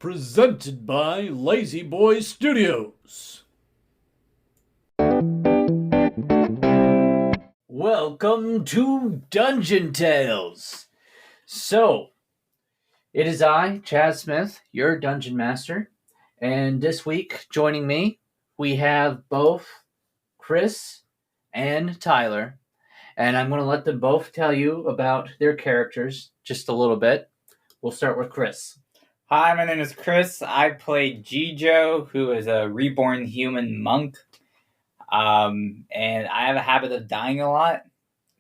Presented by Lazy Boy Studios. Welcome to Dungeon Tales. So, it is I, Chad Smith, your Dungeon Master, and this week, joining me, we have both Chris and Tyler, and I'm going to let them both tell you about their characters just a little bit. We'll start with Chris. Hi, my name is Chris. I play Jijo, who is a reborn human monk. And I have a habit of dying a lot,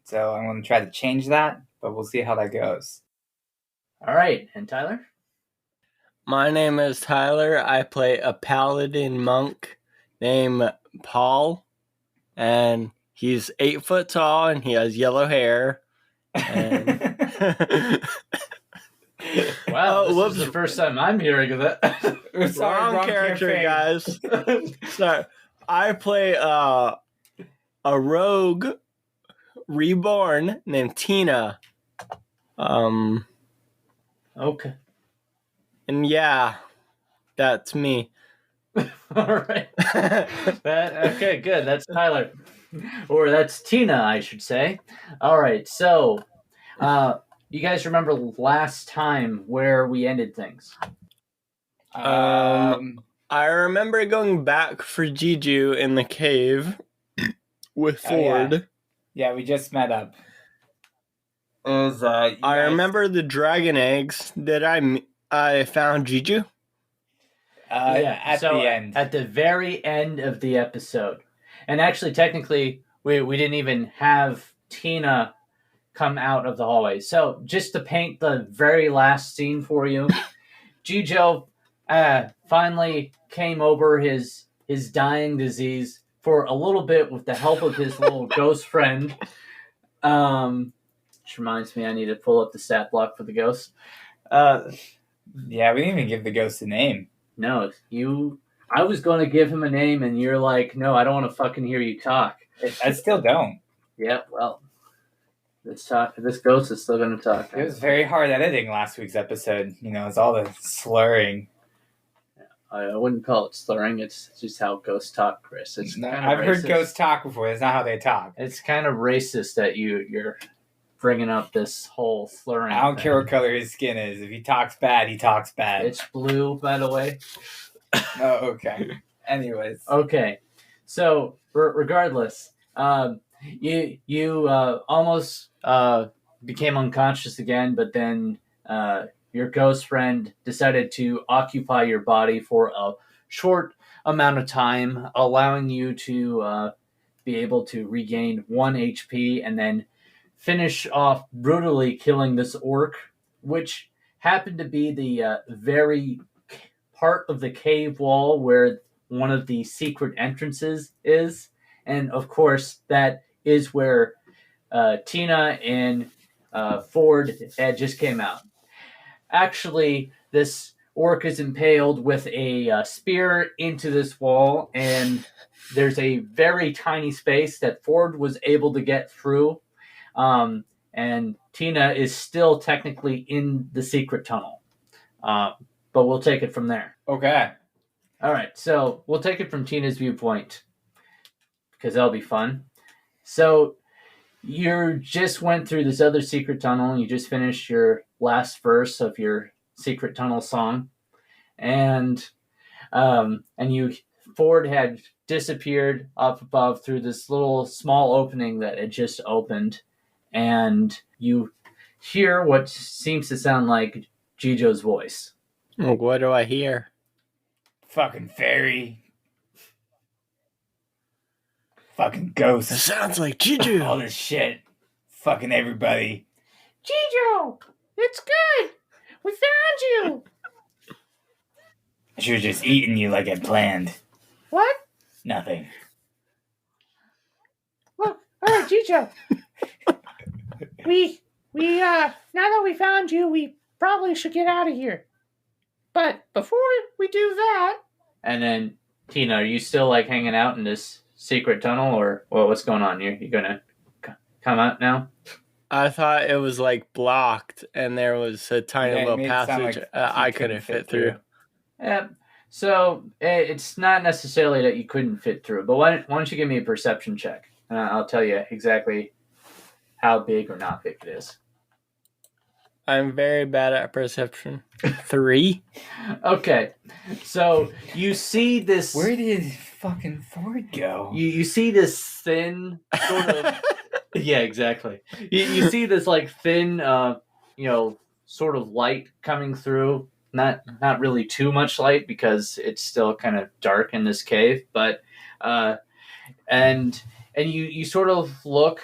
so I'm going to try to change that, but we'll see how that goes. All right, and Tyler? My name is Tyler. I play a paladin monk named Paul, and he's 8 foot tall, and he has yellow hair. And Wow, this is the first time I'm hearing of that. Wrong character, guys. Sorry. I play a rogue reborn named Tina. Okay. And yeah, that's me. All right. Okay, good. That's Tyler. Or that's Tina, I should say. All right, so you guys remember last time where we ended things? I remember going back for Juju in the cave with Ford. Yeah, we just met up. I remember the dragon eggs. Did I found Juju? At the end. At the very end of the episode. And actually, technically, we didn't even have Tina come out of the hallway. So, just to paint the very last scene for you, Jijo finally came over his dying disease for a little bit with the help of his little ghost friend. Which reminds me, I need to pull up the stat block for the ghost. Yeah, we didn't even give the ghost a name. No, I was going to give him a name, and you're like, no, I don't want to fucking hear you talk. I still don't. Yeah, well, this ghost is still going to talk. It was very hard editing last week's episode. You know, it's all the slurring. I wouldn't call it slurring. It's just how ghosts talk, Chris. I've heard ghosts talk before. That's not how they talk. It's kind of racist that you're bringing up this whole slurring. I don't care what color his skin is. If he talks bad, he talks bad. It's blue, by the way. Oh, okay. Anyways. Okay. So, regardless, you almost became unconscious again, but then your ghost friend decided to occupy your body for a short amount of time, allowing you to be able to regain 1 HP and then finish off brutally killing this orc, which happened to be the very part of the cave wall where one of the secret entrances is. And of course, that is where Tina and Ford just came out. Actually, this orc is impaled with a spear into this wall, and there's a very tiny space that Ford was able to get through. And Tina is still technically in the secret tunnel. But we'll take it from there. Okay. All right, so we'll take it from Tina's viewpoint because that'll be fun. So you just went through this other secret tunnel. You just finished your last verse of your secret tunnel song, and Ford had disappeared up above through this little small opening that had just opened, and you hear what seems to sound like Jijo's voice. What do I hear? Fucking fairy. Fucking ghost. It sounds like Jijo. All this shit. Fucking everybody. Jijo, it's good. We found you. I should have just eaten you like I planned. What? Nothing. Look, all right, Jijo. we now that we found you, we probably should get out of here. But before we do that... And then, Tina, are you still, like, hanging out in this secret tunnel, or what's going on? You gonna come out now? I thought it was, like, blocked, and there was a tiny little passage I couldn't fit through. Yeah. So it's not necessarily that you couldn't fit through, but why don't you give me a perception check, and I'll tell you exactly how big or not big it is. I'm very bad at perception. 3. Okay, so you see this. Where did fucking Ford go? You see this thin sort of. Yeah, exactly. You see this like thin, sort of light coming through. Not really too much light because it's still kind of dark in this cave, but and you sort of look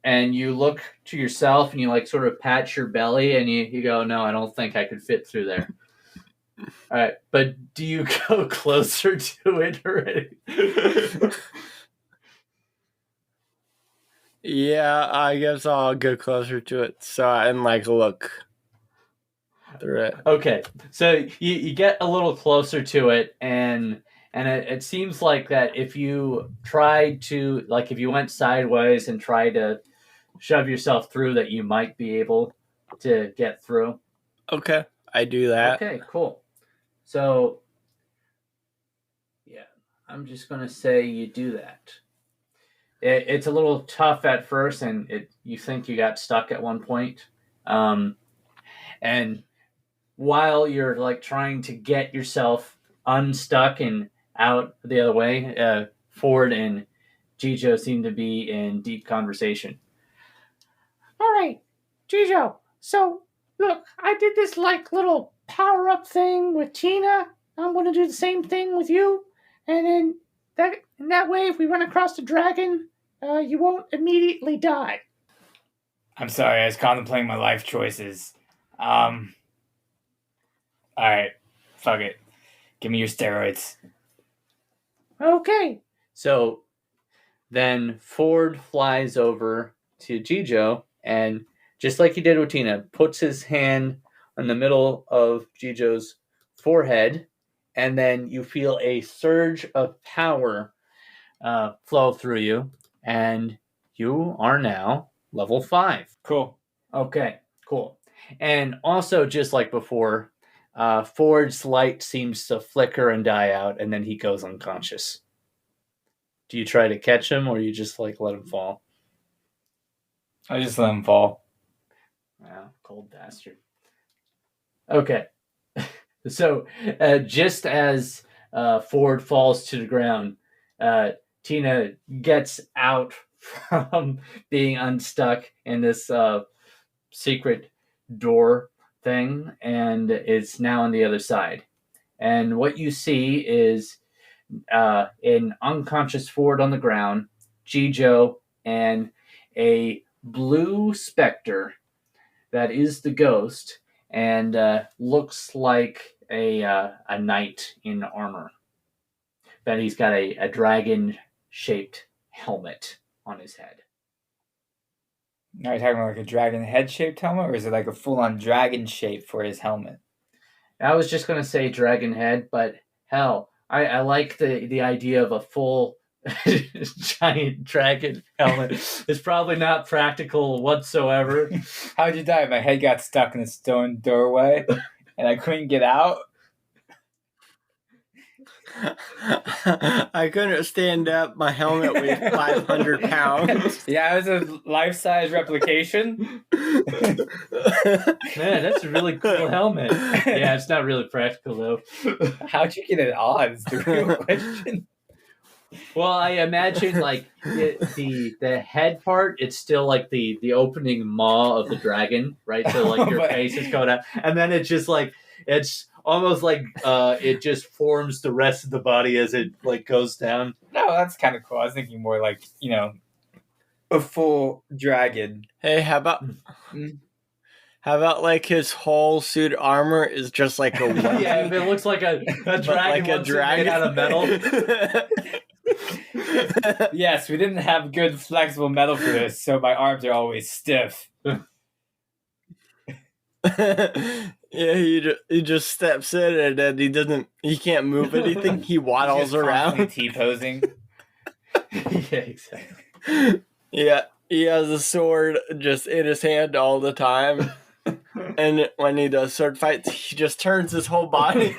and you look to yourself and you like sort of pat your belly and you go, no, I don't think I could fit through there. All right, but do you go closer to it already? Yeah, I guess I'll go closer to it and like look through it. Okay, so you get a little closer to it, and it seems like that if you tried to, like if you went sideways and tried to shove yourself through, that you might be able to get through. Okay, I do that. Okay, cool. So, yeah, I'm just going to say you do that. It's a little tough at first, and you think you got stuck at one point. And while you're like trying to get yourself unstuck and out the other way, Ford and Jijo seem to be in deep conversation. All right, Jijo. So, look, I did this like little power up thing with Tina. I'm gonna do the same thing with you, and then that way, if we run across the dragon, you won't immediately die. I'm sorry, I was contemplating my life choices. Alright, fuck it. Give me your steroids. Okay. So then Ford flies over to Jijo and, just like he did with Tina, puts his hand in the middle of Jijo's forehead, and then you feel a surge of power flow through you, and you are now level 5. Cool. Okay, cool. And also, just like before, Ford's light seems to flicker and die out, and then he goes unconscious. Do you try to catch him, or you just like let him fall? I just let him fall. Wow, cold bastard. Okay. So, just as Ford falls to the ground, Tina gets out from being unstuck in this secret door thing and is now on the other side. And what you see is an unconscious Ford on the ground, Jijo, and a blue specter that is the ghost and looks like a knight in armor. But he's got a dragon-shaped helmet on his head. Are you talking about like a dragon head-shaped helmet, or is it like a full-on dragon shape for his helmet? I was just going to say dragon head, but hell, I like the idea of a full giant dragon helmet. It's probably not practical whatsoever. How'd you die? My head got stuck in a stone doorway, and I couldn't get out. I couldn't stand up. My helmet weighed 500 pounds. Yeah, it was a life-size replication. Man, that's a really cool helmet. Yeah, it's not really practical though. How'd you get it on? Is the real question. Well, I imagine like the head part, it's still like the opening maw of the dragon, right? So like your face is going out, and then it's just like it's almost like it just forms the rest of the body as it like goes down. No, that's kind of cool. I was thinking more like, a full dragon. Hey, how about like his whole suit armor is just like a onesie? Yeah, if it looks like a dragon, like a dragon made out of metal. Yes, we didn't have good flexible metal for this, so my arms are always stiff. Yeah, he just steps in and then he can't move anything. He waddles around. T-posing. Yeah, exactly. Yeah, he has a sword just in his hand all the time. And when he does sword fights, he just turns his whole body.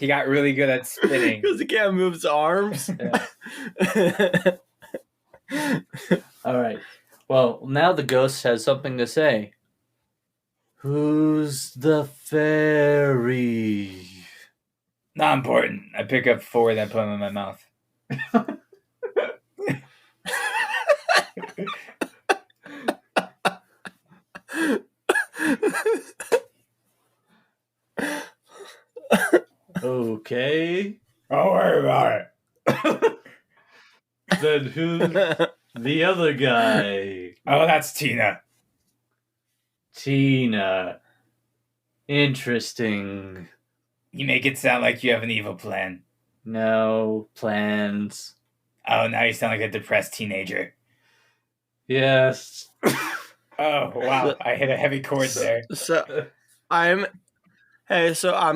He got really good at spinning. Because he can't move his arms. Yeah. All right. Well, now the ghost has something to say. Who's the fairy? Not important. I pick up 4 and I put them in my mouth. Okay. Don't worry about it. Then who's the other guy? Oh, that's Tina. Tina. Interesting. You make it sound like you have an evil plan. No plans. Oh, now you sound like a depressed teenager. Yes. Oh, wow. I hit a heavy chord there. So I'm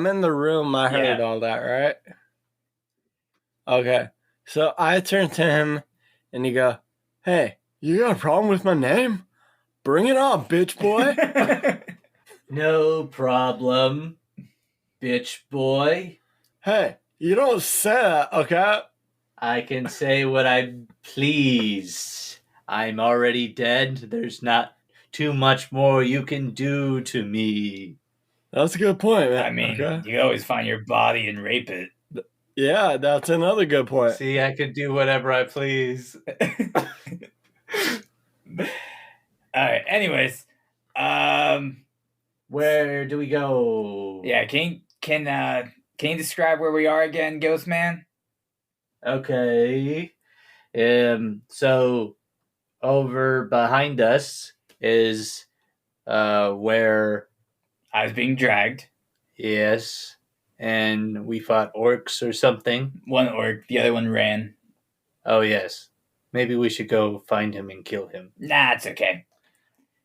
in the room. I heard Yeah. all that, right? Okay. So I turn to him and he go, "Hey, you got a problem with my name? Bring it on, bitch boy." No problem, bitch boy. Hey, you don't say that, okay? I can say what I please. I'm already dead. There's not too much more you can do to me. That's a good point, man. I mean, okay? you can always find your body and rape it. Yeah, that's another good point. See, I can do whatever I please. Alright, anyways. Where do we go? Yeah, can you describe where we are again, Ghost Man? Okay. So over behind us is where I was being dragged. yes, and we fought orcs or something. One orc, the other one ran. Oh yes. Maybe we should go find him and kill him. Nah, it's okay.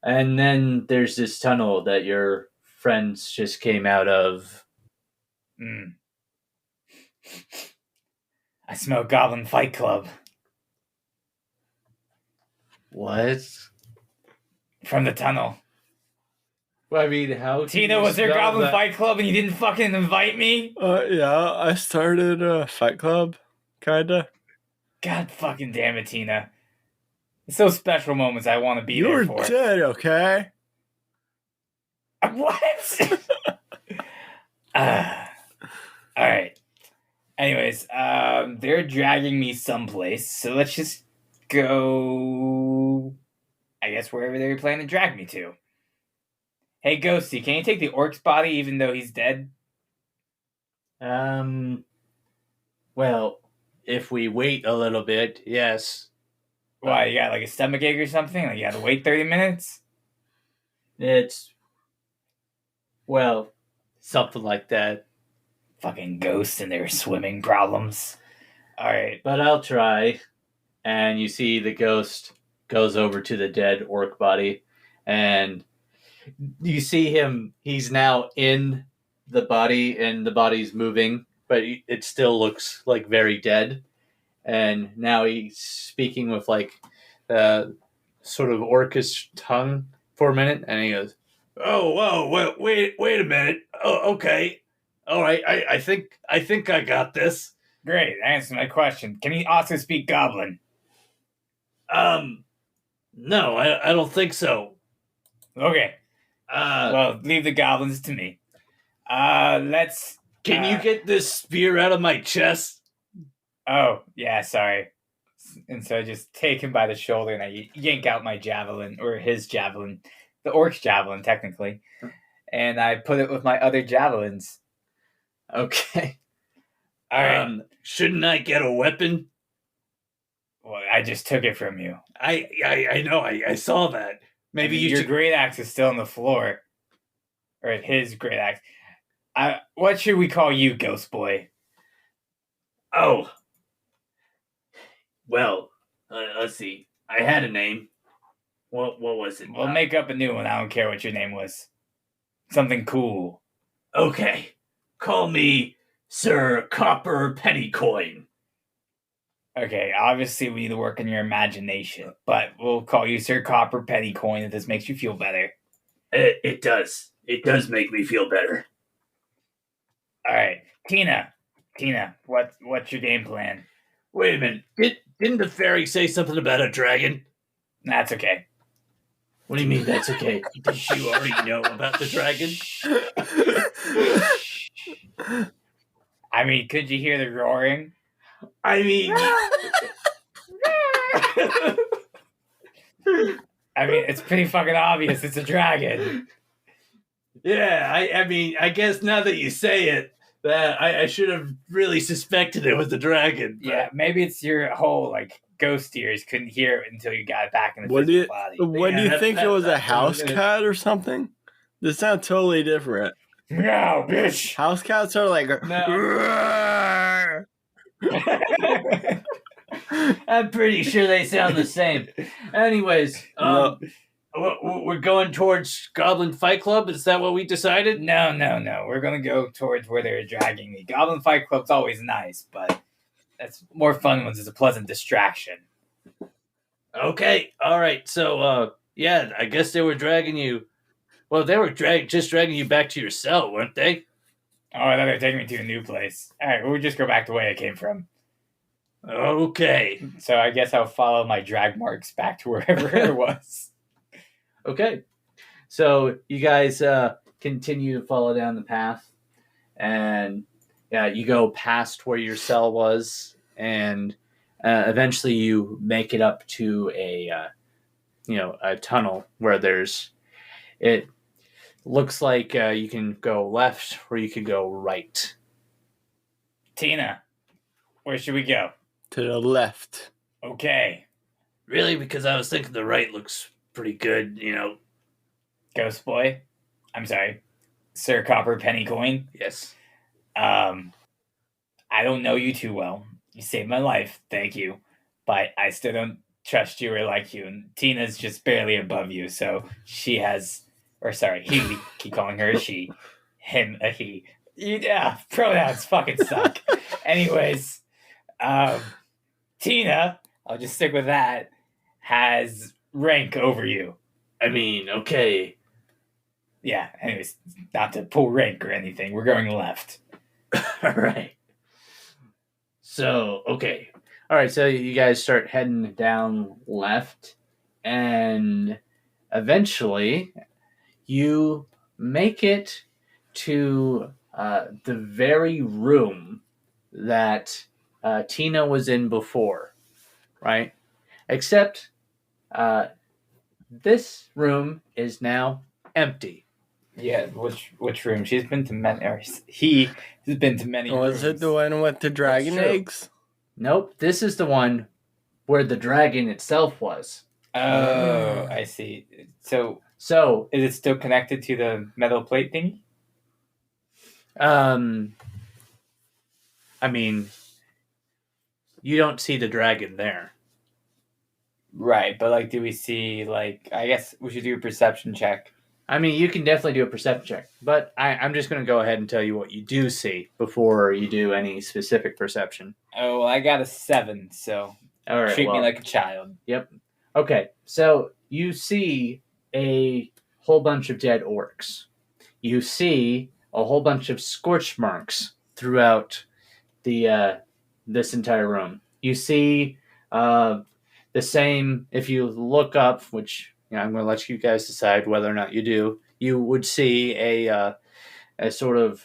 And then there's this tunnel that your friends just came out of. I smell Goblin Fight Club What? from the tunnel. Well, I mean, how? Tina, was there Goblin Fight Club and you didn't fucking invite me? Yeah, I started a Fight Club, kinda. God fucking damn it, Tina. It's those special moments I want to be there You're for. dead, okay? What? Alright. Anyways, they're dragging me someplace, so let's just go, I guess, wherever they were planning to drag me to. Hey, Ghosty, can you take the orc's body even though he's dead? Well, if we wait a little bit, yes. Why, you got like a stomachache or something? Like you had to wait 30 minutes? It's, well, something like that. Fucking ghosts and their swimming problems. Alright. But I'll try. And you see the ghost goes over to the dead orc body, and you see him, he's now in the body, and the body's moving, but it still looks like very dead. And now he's speaking with like sort of orcish tongue for a minute, and he goes, "Oh, whoa, wait a minute. Oh, okay, all right. I think I got this." Great, answer my question. Can he also speak Goblin? No, I don't think so. Okay. Well, leave the goblins to me. Let's... Can you get this spear out of my chest? Oh, yeah, sorry. And so I just take him by the shoulder and I yank out my javelin, or his javelin, the orc's javelin, technically, and I put it with my other javelins. Okay. All right. Shouldn't I get a weapon? Well, I just took it from you. I know. I saw that. Maybe you your should. great axe is still on the floor, or his great axe. What should we call you, Ghost Boy? Oh. Well, let's see. I had a name. What was it? We'll make up a new one. I don't care what your name was. Something cool. Okay. Call me Sir Copper Pennycoin. Okay, obviously we need to work on your imagination, but we'll call you Sir Copper Pennycoin if this makes you feel better. It does. It does make me feel better. All right. Tina, what's your game plan? Wait a minute. Didn't the fairy say something about a dragon? That's okay. What do you mean that's okay? Did you already know about the dragon? I mean, could you hear the roaring? I mean, I mean, it's pretty fucking obvious. It's a dragon. yeah. I mean, I guess now that you say it, that I should have really suspected it was a dragon. But Yeah, maybe it's your whole like ghost ears couldn't hear it until you got back in the What do physical you body. what do Yeah, you think that- it was a that's what I was house gonna- cat or something? This sounds totally different. Meow, bitch. House cats are like I'm pretty sure they sound the same. Anyways, No. we're going towards Goblin Fight Club. Is that what we decided? No. We're gonna go towards where they're dragging me. Goblin Fight Club's always nice, but that's more fun when it's a pleasant distraction. Okay, all right. So, yeah, I guess they were dragging you. Well, they were just dragging you back to your cell, weren't they? Oh, I thought they were taking me to a new place. All right, we'll just go back the way I came from. Okay. So I guess I'll follow my drag marks back to wherever it was. Okay. So you guys continue to follow down the path, and yeah, you go past where your cell was, and eventually you make it up to a tunnel where it looks like you can go left or you could go right. Tina, where should we go? to the left. Okay, Really, because I was thinking the right looks pretty good. Ghost Boy. I'm sorry, Sir Copper Penny Coin. Yes. I don't know you too well. You saved my life, thank you. But I still don't trust you or like you. And Tina's just barely above you, so he, we keep calling her a she, him a he. Yeah, pronouns fucking suck. Anyways, Tina, I'll just stick with that, has rank over you. I mean, okay. Yeah, anyways, not to pull rank or anything. We're going left. All right. So, okay. All right, so you guys start heading down left, and eventually you make it to the very room that Tina was in before, right? Except this room is now empty. Yeah, which room? She's been to many, or he has been to many Was rooms. it the one with the dragon true. eggs? Nope, this is the one where the dragon itself was. Oh, I see. So, So, is it still connected to the metal plate thingy? I mean, you don't see the dragon there. Right, but like, do we see like? I guess we should do a perception check. I mean, you can definitely do a perception check, but I'm just going to go ahead and tell you what you do see before you do any specific perception. Oh, well, I got a 7, so All right. treat me well, like a child. Okay, so you see a whole bunch of dead orcs. You see a whole bunch of scorch marks throughout the this entire room. You see the same, if you look up, which I'm going to let you guys decide whether or not you do. You would see a sort of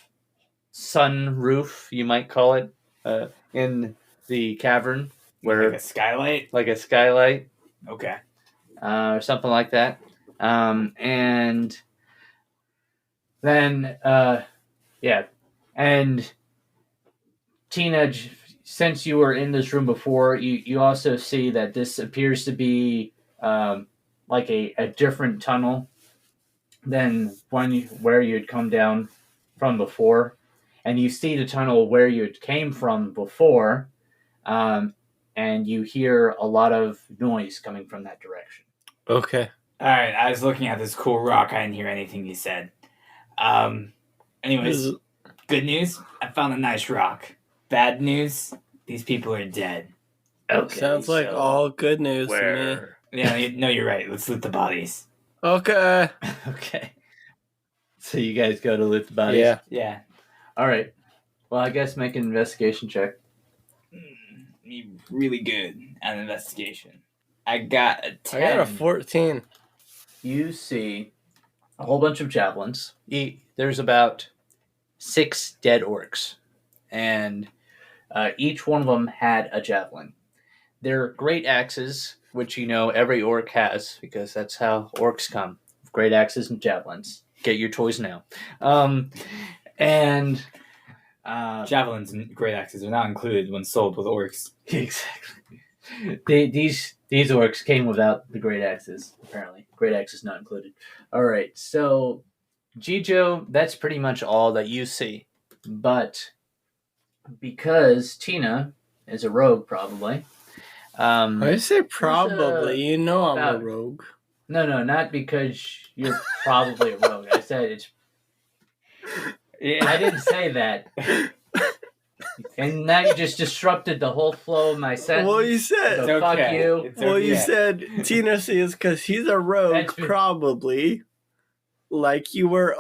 sun roof, you might call it, in the cavern, where Like a skylight. like a skylight. Okay. Or something like that. And then, and Tina, since you were in this room before, you also see that this appears to be like a different tunnel than where you had come down from before. And you see the tunnel where you came from before, and you hear a lot of noise coming from that direction. Okay. All right. I was looking at this cool rock. I didn't hear anything he said. Anyways, good news. I found a nice rock. Bad news. These people are dead. Okay, Sounds like so all good news to me. where? Yeah. No, you're right. Let's loot the bodies. Okay. Okay. So you guys go to loot the bodies? Yeah. Yeah. All right. Well, I guess make an investigation check. Me really good at investigation. I got a 10. I got a 14. You see a whole bunch of javelins. There's about 6 dead orcs, and each one of them had a javelin. They're great axes, which every orc has, because that's how orcs come. Great axes and javelins. Get your toys now. And Javelins and great axes are not included when sold with orcs. exactly. These orcs came without the great axes, apparently. Great axes not included. All right, so Jijo, that's pretty much all that you see. But because Tina is a rogue, probably. I say probably. You know I'm a about- rogue. No, not because you're probably a rogue. I said it's. Yeah. I didn't say that. And now you just disrupted the whole flow of my sentence. Well, you said. So fuck okay. you. It's Well, you okay. said Tina sees because he's a rogue, That's been- probably. Like you were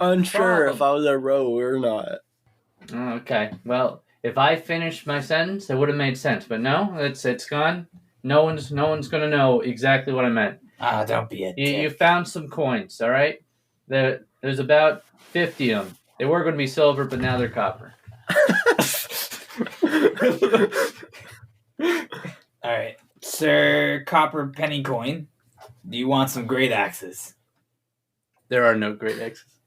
unsure if I was a rogue or not. Okay. Well, if I finished my sentence, it would have made sense. But no, it's gone. No one's gonna know exactly what I meant. Ah, don't be a dick. You found some coins, all right? There's about 50 of them. They were going to be silver, but now they're copper. All right, Sir Copper Penny Coin. Do you want some great axes? There are no great axes.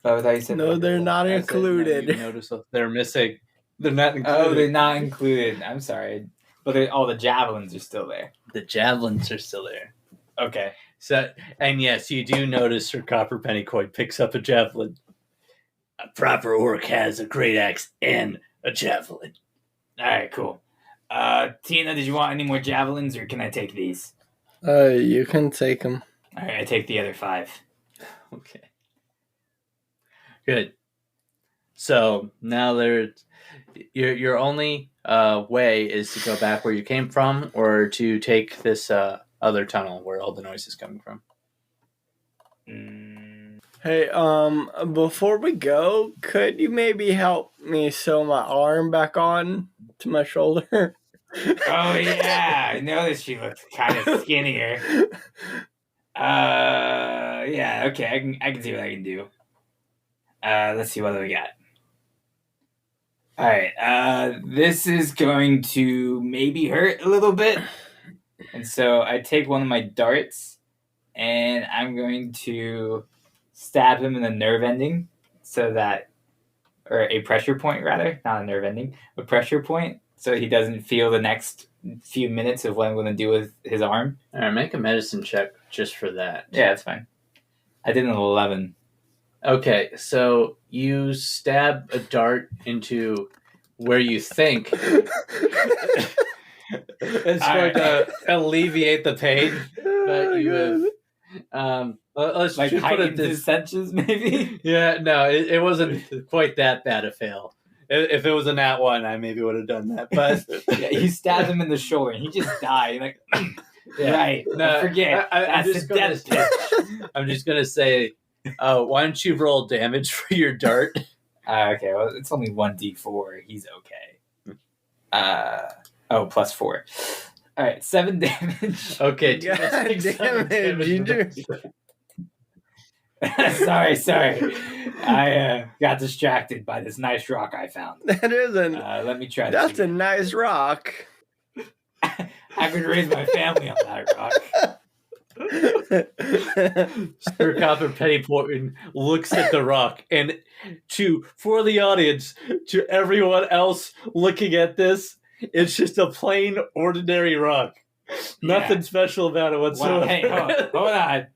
Oh, I thought you said No, they're not I said, included. no, you notice they're missing. They're not included. Oh, they're not included. I'm sorry, but all the javelins are still there. The javelins are still there. Okay. So, and yes, you do notice her copper penny coin picks up a javelin. A proper orc has a great axe and a javelin. All right. Cool. Tina, did you want any more javelins, or can I take these? You can take them. All right, I take the other 5. Okay. Good. So now your only way is to go back where you came from, or to take this other tunnel where all the noise is coming from. Hey, before we go, could you maybe help me sew my arm back on to my shoulder? Oh yeah, I noticed she looked kind of skinnier. Yeah, okay, I can see what I can do. Let's see what do we got. All right, this is going to maybe hurt a little bit, and so I take one of my darts, and I'm going to stab him in the nerve ending, or a pressure point rather, not a nerve ending, a pressure point, so he doesn't feel the next few minutes of what I'm going to do with his arm. All right, make a medicine check just for that. Yeah, that's fine. I did an 11. Okay, so you stab a dart into where you think it's going to alleviate the pain, but you have let's Like just put it heightened this. senses, maybe. Yeah, no, it wasn't quite that bad a fail. If it was a nat 1, I maybe would have done that. But Yeah, you stabbed him in the shoulder, and he just died. Like, yeah. right? No, Forget. I'm That's just the gonna death pitch. I'm just gonna say, why don't you roll damage for your dart? Okay, well, it's only 1d4. He's okay. Plus 4. All right, 7 damage. Okay, God take seven damn it, damage. sorry. I got distracted by this nice rock I found. That isn't. Let me try. That's a nice rock. I could raise my family on that rock. Sir Copper Pennyport looks at the rock, and for the audience, to everyone else looking at this, it's just a plain, ordinary rock. Nothing special about it whatsoever. Wow, hey, hold on.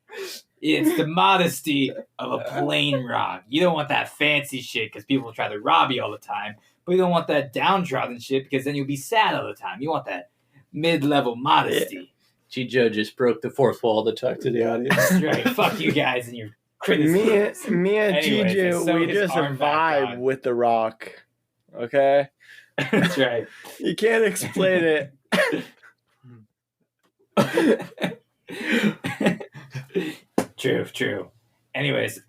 It's the modesty of a plain rock. You don't want that fancy shit because people try to rob you all the time. But you don't want that downtrodden shit because then you'll be sad all the time. You want that mid-level modesty. Chijo just broke the fourth wall to talk to the audience. That's right. Fuck you guys and your criticism. Me and Anyways, I Gigi, sewed we his just arm back vibe on. with the rock. Okay? That's right. You can't explain it. True. Anyways,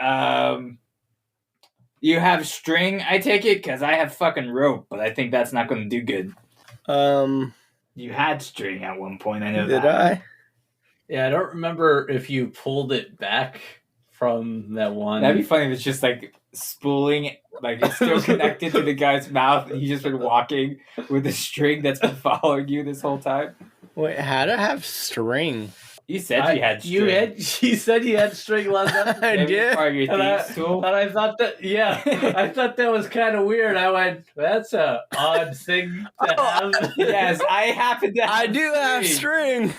You have string, I take it, because I have fucking rope, but I think that's not going to do good. You had string at one point, I know Did that. I? Yeah, I don't remember if you pulled it back from that one. That'd be funny if it's just like spooling, like it's still connected to the guy's mouth, and he's just been walking with a string that's been following you this whole time. Wait, how to have string? You said you had string. He said you had string last episode. I Maybe did. part of your And thieves' tool. I thought that, yeah, I thought that was kind of weird. I went, that's a odd thing to have. Yes, I happen to. I do have string.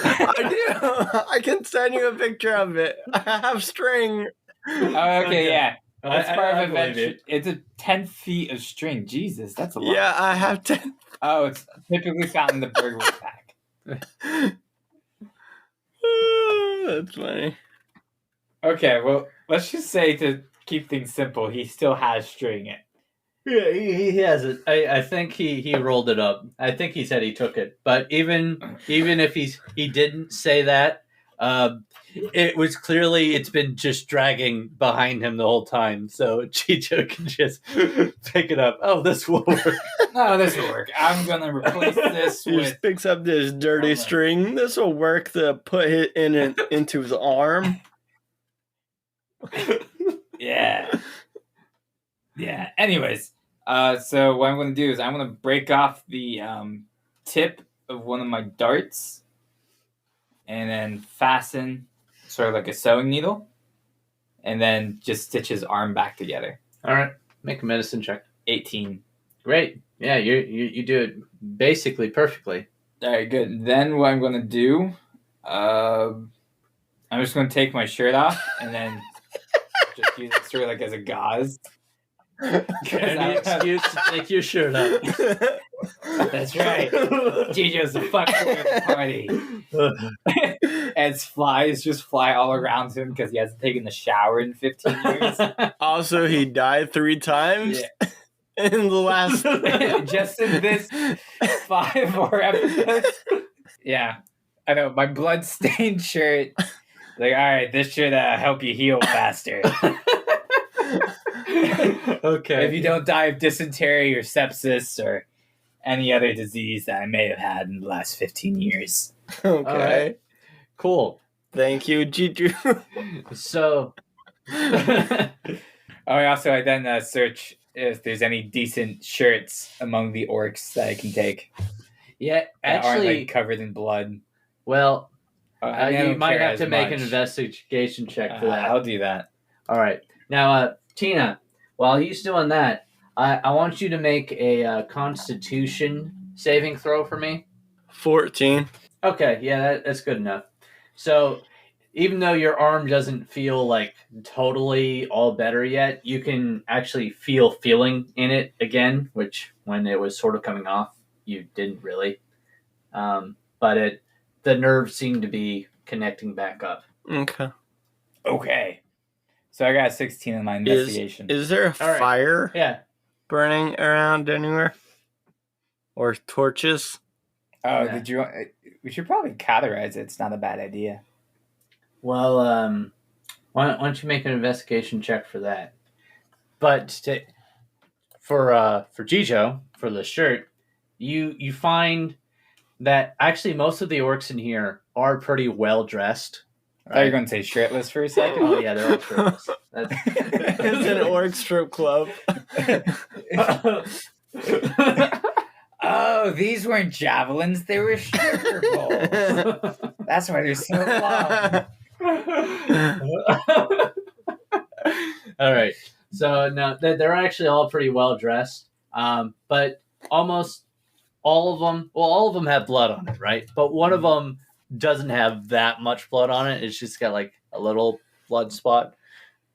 I do. I can send you a picture of it. I have string. Oh, okay, yeah. That's part I of believe adventure. it. It's a 10 feet of string. Jesus, that's a lot. Yeah, I have 10. Oh, it's typically found in the burglar pack. That's funny. Okay, well, let's just say to keep things simple, he still has string it. Yeah, he has it. I think he rolled it up. I think he said he took it. But even if he didn't say that, it was clearly it's been just dragging behind him the whole time. So Chicho can just pick it up. Oh, this will work. No, this will work. I'm gonna replace this He just with. picks up this dirty string. This will work to put it into his arm. Yeah. Yeah. Anyways, so what I'm gonna do is I'm gonna break off the tip of one of my darts, and then fasten sort of like a sewing needle, and then just stitch his arm back together. All right, make a medicine check. 18. Great. Yeah, you do it basically perfectly. All right, good. Then what I'm gonna do, I'm just gonna take my shirt off and then just use it sort of like as a gauze. Any excuse to take your shirt off. That's right. Gijo's the fuck boy of the party. As flies just fly all around him because he hasn't taken the shower in 15 years. Also, he died 3 times in the last. Just in this 5 more episodes. Yeah. I know, my blood-stained shirt. Like, all right, this should help you heal faster. Okay. If you don't die of dysentery or sepsis or any other disease that I may have had in the last 15 years. Okay. All right. Cool. Thank you, Juju. So. I then search if there's any decent shirts among the orcs that I can take. Yeah, That aren't actually, like covered in blood. well, I you don't might care have as to make an much. investigation check for that. I'll do that. All right. Now, Tina, while he's doing that, I want you to make a Constitution saving throw for me. 14. Okay, yeah, that's good enough. So, even though your arm doesn't feel like totally all better yet, you can actually feel feeling in it again, which when it was sort of coming off, you didn't really. But the nerves seem to be connecting back up. Okay. Okay. So I got a 16 in my investigation. Is there a All right. fire Yeah. burning around anywhere? Or torches? Oh, Yeah. did you? We should probably categorize it. It's not a bad idea. Well, why don't you make an investigation check for that? But for Jijo, for the shirt, you find that actually most of the orcs in here are pretty well dressed. I thought you were going to say shirtless for a second. Oh yeah, they're all shirtless. It's an orc strip club. Oh, these weren't javelins. They were stripper poles. That's why they're so long. All right. So no, they're actually all pretty well dressed. But almost all of them have blood on it, right? But one of them doesn't have that much blood on it. It's just got like a little blood spot.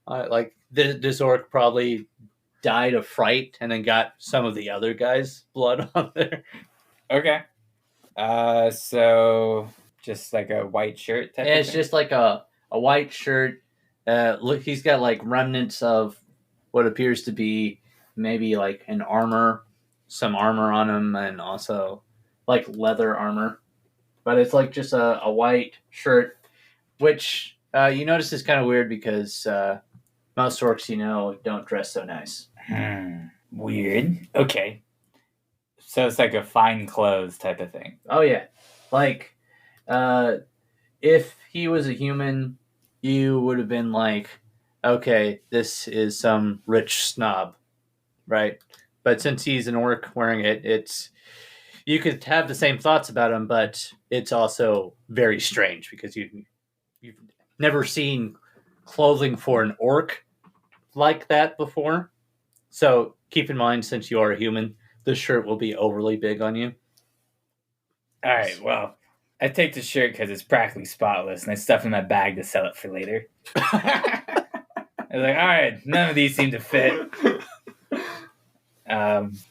Like this orc probably died of fright and then got some of the other guys' blood on there. Okay. So just like a white shirt type Yeah, of it's thing? just like a white shirt. Look, he's got like remnants of what appears to be maybe like an armor, some armor on him, and also like leather armor. But it's like just a white shirt, which you notice is kind of weird because most orcs don't dress so nice. Weird. Okay. So it's like a fine clothes type of thing. Oh yeah, like if he was a human, you would have been like, okay, this is some rich snob, right? But since he's an orc wearing it, you could have the same thoughts about him, but it's also very strange because you've never seen clothing for an orc like that before. So keep in mind, since you are a human, the shirt will be overly big on you. All right. Well, I take the shirt because it's practically spotless, and I stuff it in my bag to sell it for later. I was like, all right, none of these seem to fit.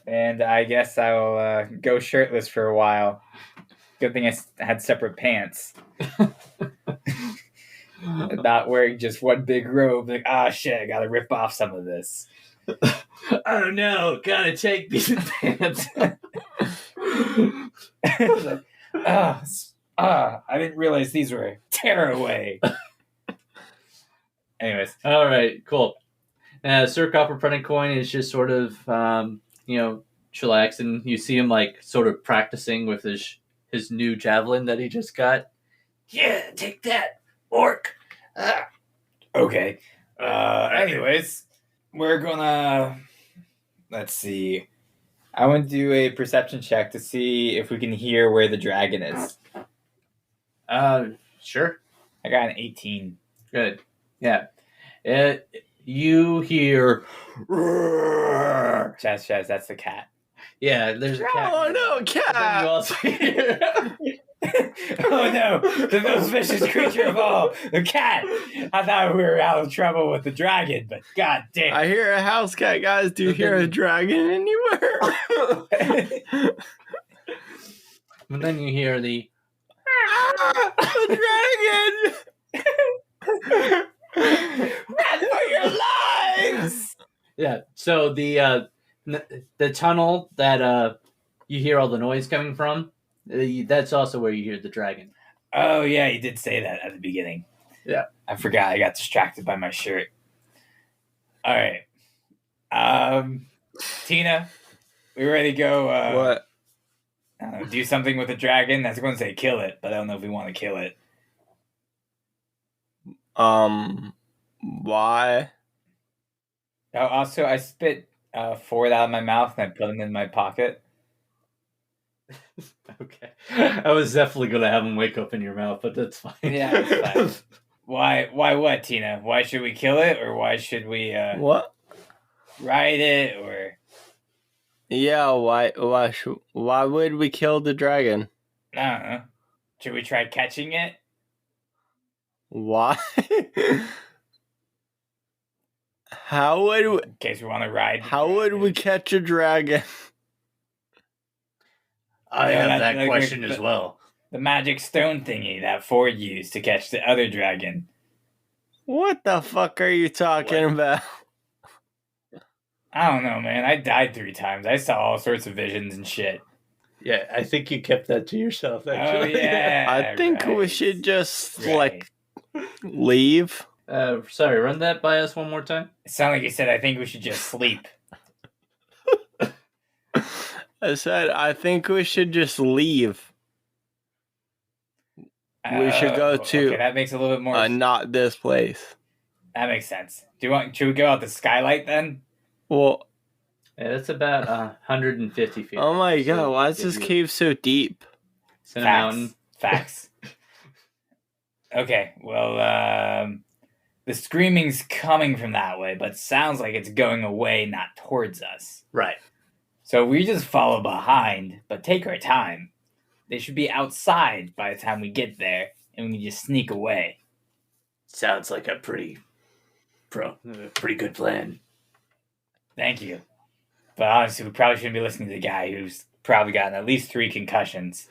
And I guess I'll go shirtless for a while. Good thing I had separate pants. Not wearing just one big robe. Like, shit, I gotta rip off some of this. Oh no, gotta take these pants. Like, I didn't realize these were tearaway. Anyways. All right, cool. Sir Copper Penny Coin is just sort of, chillaxing. You see him like sort of practicing with his new javelin that he just got. Yeah, take that, orc. Okay. Anyways, we're gonna. Let's see. I want to do a perception check to see if we can hear where the dragon is. Sure. I got an 18. Good. Yeah. You hear. Chaz, that's the cat. Yeah, there's a cat. Oh no, cat! You also hear. Oh no, the most vicious creature of all, the cat. I thought we were out of trouble with the dragon, but god damn. I hear a house cat, guys. Do you hear a dragon anywhere? And then you hear the The dragon! Run for your lives! Yeah. So the tunnel that you hear all the noise coming from, that's also where you hear the dragon. Oh yeah, you did say that at the beginning. Yeah. I forgot. I got distracted by my shirt. All right. Tina, we ready to go? What? I don't know, do something with the dragon. I was going to say kill it, but I don't know if we want to kill it. Why? Oh, also, I spit 4 out of my mouth and I put them in my pocket. Okay. I was definitely going to have him wake up in your mouth, but that's fine. Yeah, that's fine. Why what, Tina? Why should we kill it, or why should we What? ride it, or Yeah, why would we kill the dragon? I don't know. Should we try catching it? Why? How would we, In case we want to ride. how would we catch a dragon? I Yeah, have that- that question as well. The magic stone thingy that Ford used to catch the other dragon. What the fuck are you talking about? I don't know, man. I died 3 times. I saw all sorts of visions and shit. Yeah, I think you kept that to yourself, Oh actually. yeah. I think we right. should just Right. leave. Sorry, run that by us one more time. It sounded like you said, I think we should just sleep. I said I think we should just leave. We should go to Okay, that makes a little bit more. not this place. That makes sense. Should we go out the skylight then? Well, Yeah, that's about 150 feet. oh my So god, why is if this you- cave so deep? It's in a mountain. Facts. Okay, well, the screaming's coming from that way, but sounds like it's going away, not towards us. Right. So we just follow behind, but take our time. They should be outside by the time we get there, and we can just sneak away. Sounds like a pretty good plan. Thank you. But honestly, we probably shouldn't be listening to the guy who's probably gotten at least 3 concussions.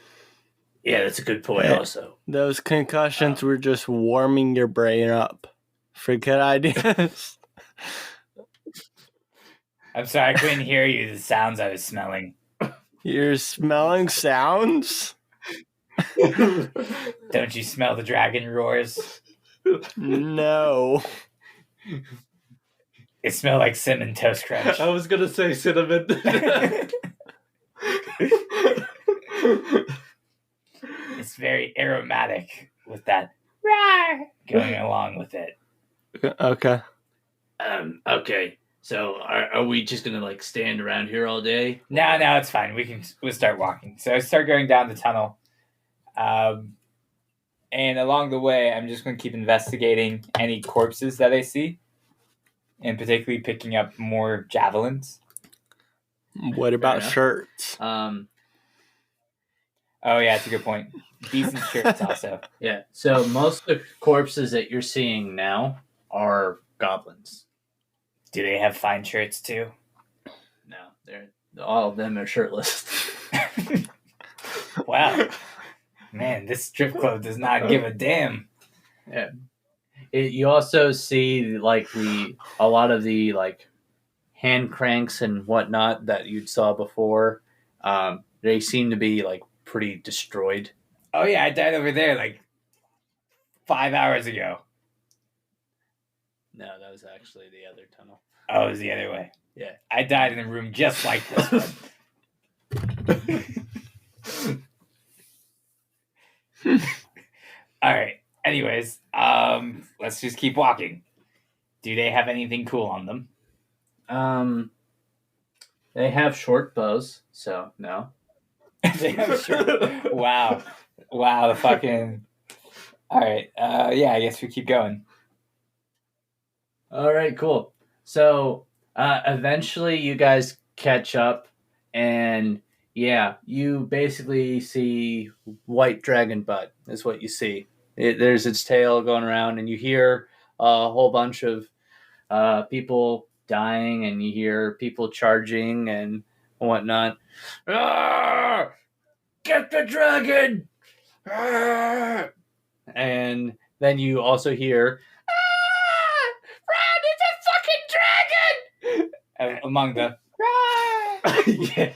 Yeah, that's a good point Yeah. also. Those concussions were just warming your brain up for good ideas. I'm sorry, I couldn't hear you. The sounds I was smelling. You're smelling sounds? Don't you smell the dragon roars? No. It smelled like cinnamon toast crunch. I was gonna say cinnamon. It's very aromatic with that rawr going along with it. Okay. Okay. So are we just gonna like stand around here all day? No, it's fine. We'll start walking. So I start going down the tunnel. And along the way, I'm just going to keep investigating any corpses that I see, and particularly picking up more javelins. What about enough. shirts? Oh yeah, that's a good point. Decent shirts also. Yeah. So most of the corpses that you're seeing now are goblins. Do they have fine shirts too? No, all of them are shirtless. Wow. Man, this strip club does not give a damn. Yeah. You also see like a lot of the like hand cranks and whatnot that you saw before. They seem to be like pretty destroyed. Oh yeah, I died over there like 5 hours ago. No, that was actually the other tunnel. Oh, it was the other way. Yeah. I died in a room just like this one. All right. Anyways, let's just keep walking. Do they have anything cool on them? They have short bows, so no. They have short. Wow. The fucking. All right. Yeah, I guess we keep going. All right, cool. So eventually you guys catch up, and yeah, you basically see white dragon butt is what you see. There's its tail going around, and you hear a whole bunch of people dying, and you hear people charging and whatnot. Ah! Get the dragon! Ah! And then you also hear, Among the. yeah.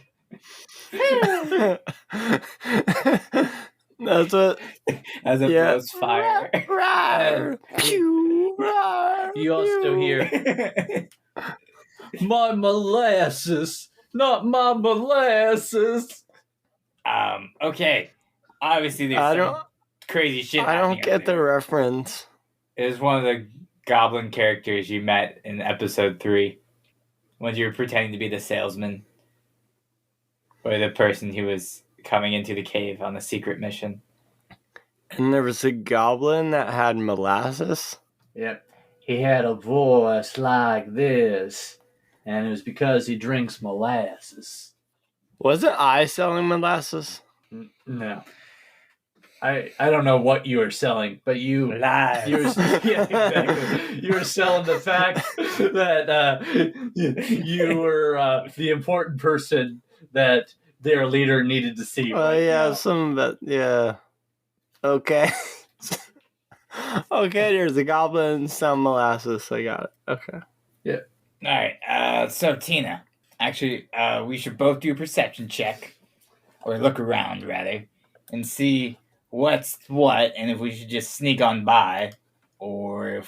That's what. As it Yeah. blows fire. You also hear, my molasses, not my molasses. Okay. Obviously, there's I some don't. crazy shit. I don't happening get over the there. reference. It was one of the goblin characters you met in episode 3 when you were pretending to be the salesman or the person who was coming into the cave on a secret mission. And there was a goblin that had molasses. Yep. He had a voice like this, and it was because he drinks molasses. Wasn't I selling molasses? No. I don't know what you were selling, but you were Lies. yeah, exactly. You were selling the fact that you were the important person that their leader needed to see. Oh right yeah, now. some of that. Yeah. Okay. Okay, there's a goblin and some molasses. I got it. Okay. All right. So Tina, actually, we should both do a perception check, or look around rather, and see what's what, and if we should just sneak on by, or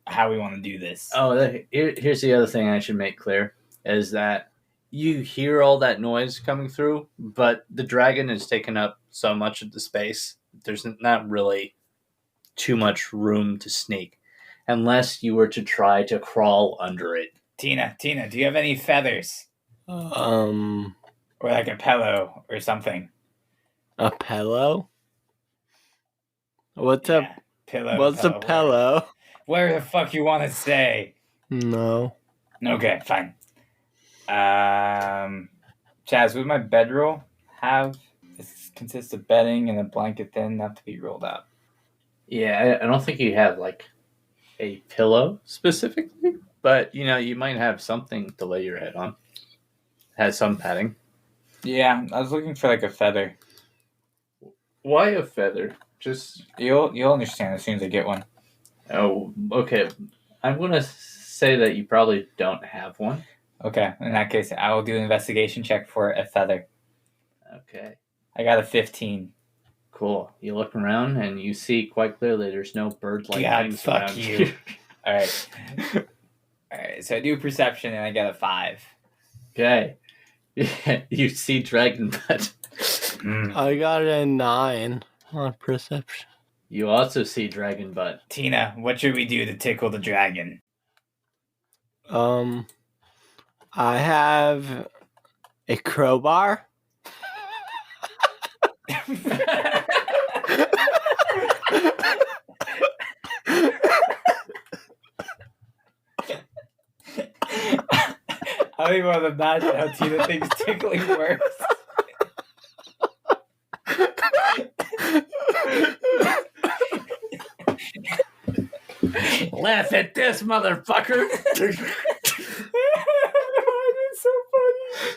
how we want to do this. Oh, here's the other thing I should make clear is that you hear all that noise coming through, but the dragon has taken up so much of the space. There's not really too much room to sneak, unless you were to try to crawl under it. Tina, do you have any feathers? Um, Or like a pillow or something? a pillow? What's pillow. What's a pillow? Where the fuck you want to stay? No. Okay, fine. Chaz, would my bedroll have? It consists of bedding and a blanket thin enough to be rolled out. Yeah, I don't think you have like a pillow specifically, but you might have something to lay your head on. It has some padding. Yeah, I was looking for like a feather. Why a feather? Just You'll understand as soon as I get one. oh, okay. I'm gonna say that you probably don't have one. Okay, in that case, I will do an investigation check for a feather. Okay, I got a 15. cool. You look around and you see quite clearly there's no bird-like God, things fuck around you. All right. Alright, so I do perception and I get a 5. Okay. You see dragon butt. I got a 9 on perception. You also see dragon butt. Tina, what should we do to tickle the dragon? I have a crowbar. I don't even want to imagine how Tina thinks tickling works. Laugh at this, motherfucker! It's so funny.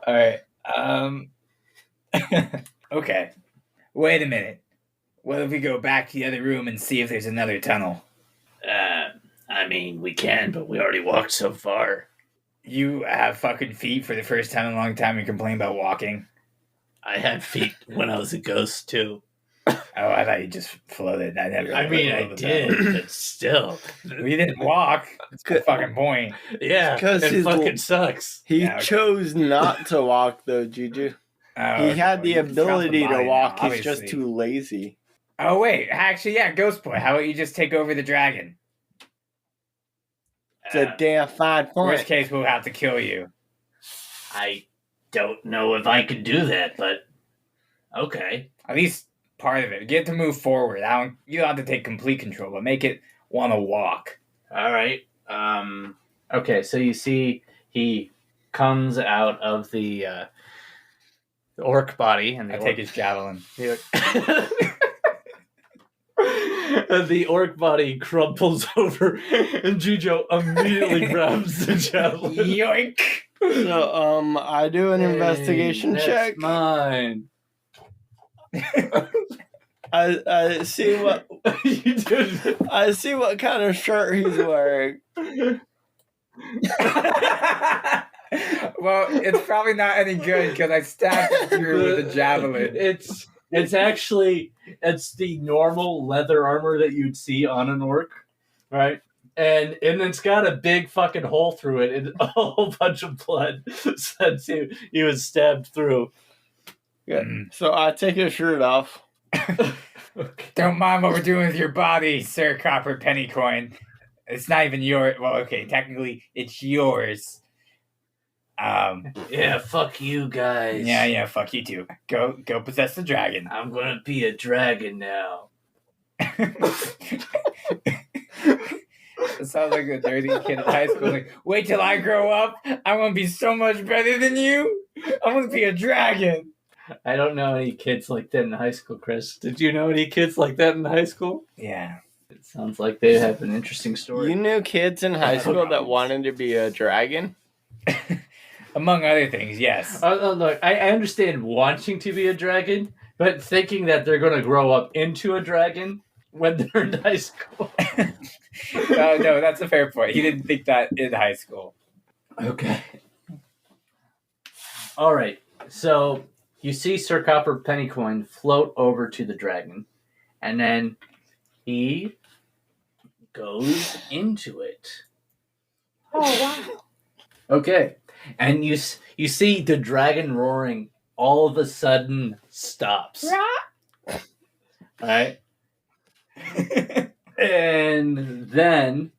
All right. Okay. Wait a minute. What if we go back to the other room and see if there's another tunnel? I mean, we can, but we already walked so far. You have fucking feet for the first time in a long time and complain about walking. I had feet when I was a ghost, too. Oh, I thought you just floated. I did, but still. We didn't walk. That's the fucking point. Yeah, 'Cause it he's fucking sucks. He Yeah, okay. chose not to walk, though, Juju. Oh, He had the you can trust ability to body now, walk. He's just obviously. too lazy. Oh, wait. Actually, yeah, Ghost Boy. How about you just take over the dragon? It's a damn fine Worst point. case, we'll have to kill you. I don't know if I could do that, but okay. At least part of it. Get to move forward. You don't have to take complete control, but make it want to walk. All right. Okay, so you see he comes out of the orc body, and I take his javelin. the orc body crumples over, and Jijo immediately grabs the javelin. Yoink! So, I do an investigation Hey, check. that's mine. I see what You did. I see what kind of shirt he's wearing. Well, it's probably not any good because I stabbed it through with a javelin. It's actually the normal leather armor that you'd see on an orc, right? And it's got a big fucking hole through it and a whole bunch of blood since he was stabbed through. Yeah. So I take his shirt off. Okay. Don't mind what we're doing with your body, Sir Copper Penny Coin. It's not even yours. Well, okay, technically it's yours. Yeah, fuck you guys. Yeah, fuck you too. Go possess the dragon. I'm gonna be a dragon now. It sounds like a dirty kid in high school. Like, wait till I grow up. I'm gonna be so much better than you. I'm gonna be a dragon. I don't know any kids like that in high school, Chris. Did you know any kids like that in high school? Yeah. It sounds like they have an interesting story. You knew kids in high school that wanted to be a dragon? Among other things, yes. Look, I understand wanting to be a dragon, but thinking that they're going to grow up into a dragon when they're in high school. No, that's a fair point. He didn't think that in high school. Okay. All right. So you see Sir Copper Pennycoin float over to the dragon, and then he goes into it. Oh, wow. Okay. And you see the dragon roaring all of a sudden stops. Rah! Right? And then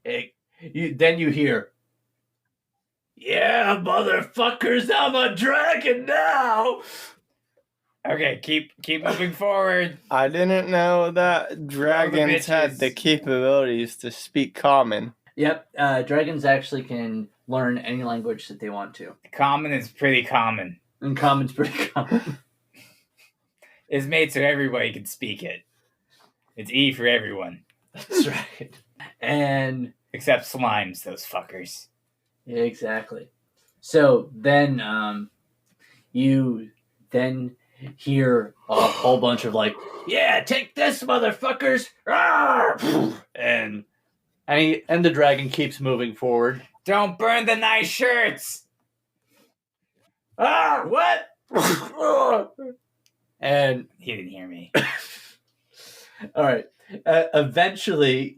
you hear, yeah, motherfuckers, I'm a dragon now. Okay, keep moving forward. I didn't know that dragons had the capabilities to speak common. Yep, dragons actually can learn any language that they want to. Common is pretty common. And common's pretty common. It's made so everybody can speak it. It's E for everyone. That's right. And Except slimes, those fuckers. yeah, exactly. So then you then hear a whole bunch of like, yeah, take this, motherfuckers! Rawr! And the dragon keeps moving forward. Don't burn the nice shirts! Ah, what? And He didn't hear me. All right. Eventually,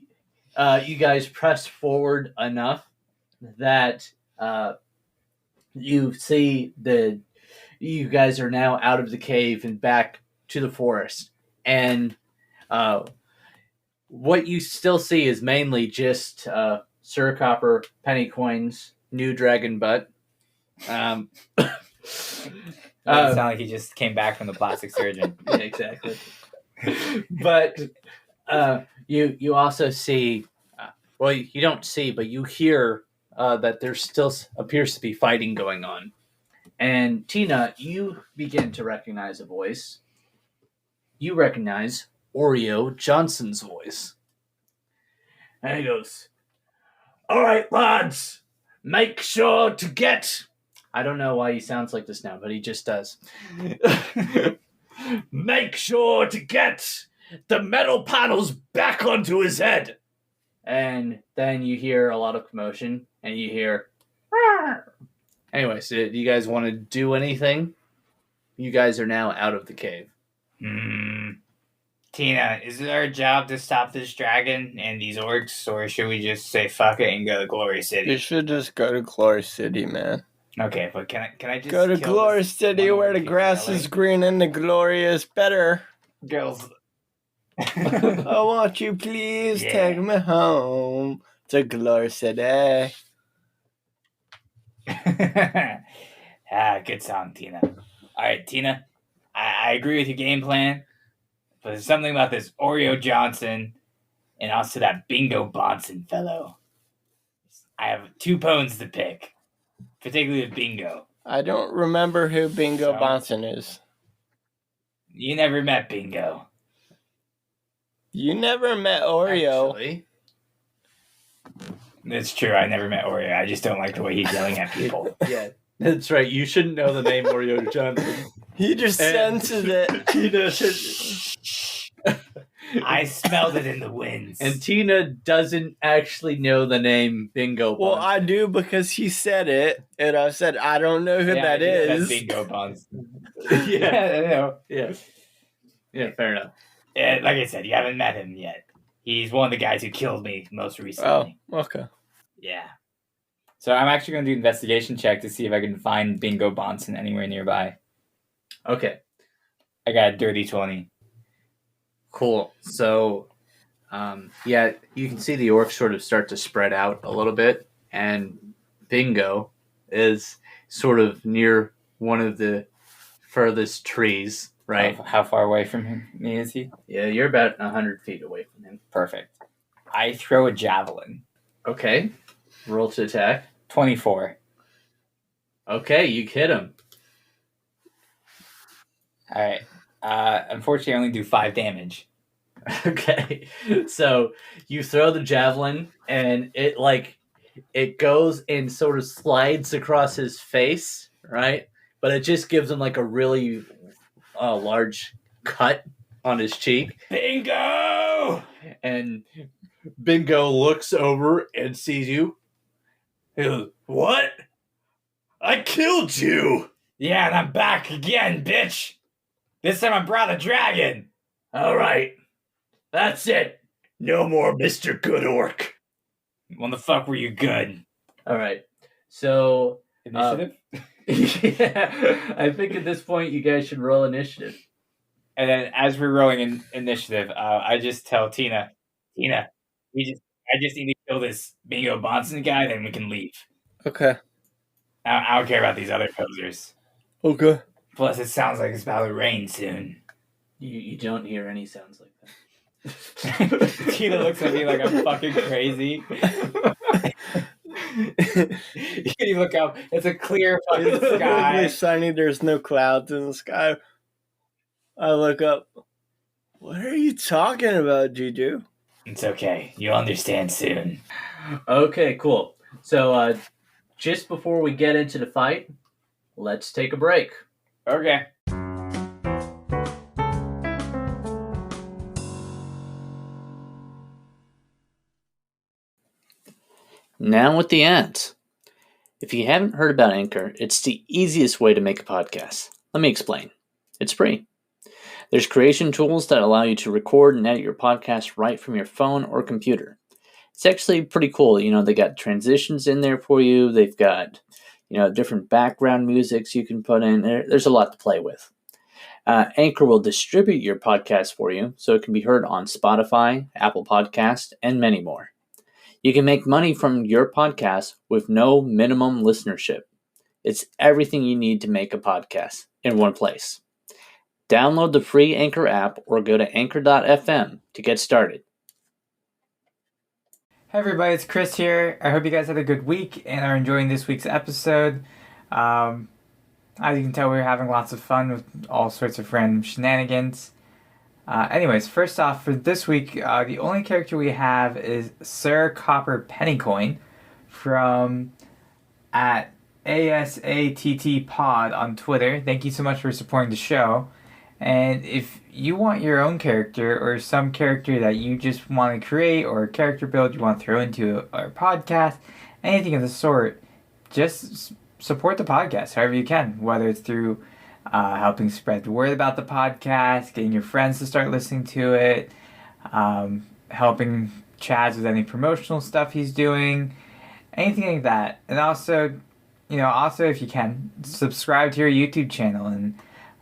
you guys press forward enough that you see you guys are now out of the cave and back to the forest. And uh, what you still see is mainly just Sir Copper, penny coins, new dragon butt. Doesn't sound like he just came back from the plastic surgeon. Yeah, exactly. But you also see, well, you don't see, but you hear that there still appears to be fighting going on. And Tina, you begin to recognize a voice. You recognize Oreo Johnson's voice. And he goes, "All right, lads, make sure to get." I don't know why he sounds like this now, but he just does. "Make sure to get the metal panels back onto his head." And then you hear a lot of commotion, and you hear, "Arr!" Anyway, so do you guys want to do anything? You guys are now out of the cave. Tina, is it our job to stop this dragon and these orcs, or should we just say fuck it and go to Glory You City? should just go to Glory City, man. Okay, but can I just Go to kill Glory this City one where the orc grass yelling? is green and the glory is better. Girls. I want you, please Yeah. take me home to Glory City. Good song, Tina. All right, Tina, I agree with your game plan, but there's something about this Oreo Johnson and also that Bingo Bonson fellow. I have 2 bones to pick, particularly with Bingo. I don't remember who Bingo So- Bonson is. You never met Bingo. You never met Oreo. Actually, That's true. I never met Oreo. I just don't like the way he's yelling at people. yeah, that's right. You shouldn't know the name Oreo Johnson. He just And- senses it. Tina, I smelled it in the winds. and Tina doesn't actually know the name Bingo. Well, Bonson. I do because he said it, and I said I don't know who that is. That's Bingo Bonson. Yeah. I know. Yeah, fair enough. Yeah, like I said, you haven't met him yet. He's one of the guys who killed me most Oh, recently. okay. Yeah. So I'm actually going to do an investigation check to see if I can find Bingo Bonson anywhere nearby. Okay, I got a dirty 20. cool. So, yeah, you can see the orcs sort of start to spread out a little bit, and Bingo is sort of near one of the furthest trees, right? How far away from me is he? Yeah, you're about 100 feet away from him. Perfect. I throw a javelin. Okay, roll to attack. 24. Okay, you hit him. All right. Unfortunately, I only do 5 damage. Okay, so you throw the javelin, and it goes and sort of slides across his face, right? But it just gives him like a really large cut on his cheek. Bingo! And Bingo looks over and sees you. He goes, "What? I killed you!" Yeah, and I'm back again, bitch. This time I brought a dragon. All right, that's it. No more Mr. Good Orc. When the fuck were you good? All right, so Initiative? yeah, I think at this point you guys should roll initiative. And then as we're rolling in initiative, I just tell Tina, I just need to kill this Bingo Bonson guy, then we can leave. Okay. I don't care about these other posers. Okay. Plus, it sounds like it's about to rain soon. You don't hear any sounds like that. Tina looks at me like I'm fucking crazy. You look up, it's a clear fucking It's perfectly sky. sunny. There's no clouds in the sky. I look up. What are you talking about, Juju? It's okay. You'll understand soon. Okay, cool. So just before we get into the fight, let's take a break. Okay. Now with the ads. If you haven't heard about Anchor, it's the easiest way to make a podcast. Let me explain. It's free. There's creation tools that allow you to record and edit your podcast right from your phone or computer. It's actually pretty cool. They got transitions in there for you. They've got, different background musics you can put in. There's a lot to play with. Anchor will distribute your podcast for you so it can be heard on Spotify, Apple Podcast, and many more. You can make money from your podcast with no minimum listenership. It's everything you need to make a podcast in one place. Download the free Anchor app or go to anchor.fm to get started. Hey everybody, it's Chris here. I hope you guys had a good week and are enjoying this week's episode. As you can tell, we're having lots of fun with all sorts of random shenanigans. Anyways, first off, for this week, the only character we have is Sir Copper Pennycoin from at ASATT Pod on Twitter. Thank you so much for supporting the show. And if you want your own character or some character that you just want to create or a character build you want to throw into our podcast, anything of the sort, just support the podcast however you can, whether it's through helping spread the word about the podcast, getting your friends to start listening to it, helping Chaz with any promotional stuff he's doing, anything like that. And also if you can, subscribe to your YouTube channel and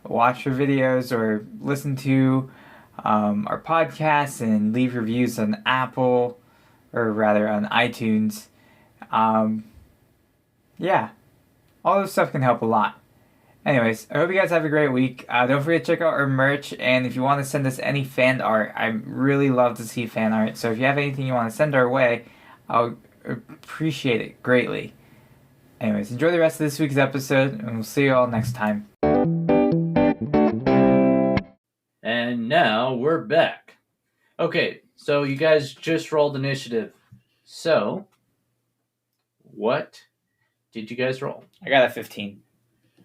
watch our videos or listen to our podcasts and leave reviews on Apple, or rather on iTunes. Yeah, all this stuff can help a lot. Anyways, I hope you guys have a great week. Don't forget to check out our merch, and if you want to send us any fan art, I really love to see fan art. So if you have anything you want to send our way, I'll appreciate it greatly. Anyways, enjoy the rest of this week's episode, and we'll see you all next time. And now we're back. Okay, so you guys just rolled initiative. So, what did you guys roll? I got a 15.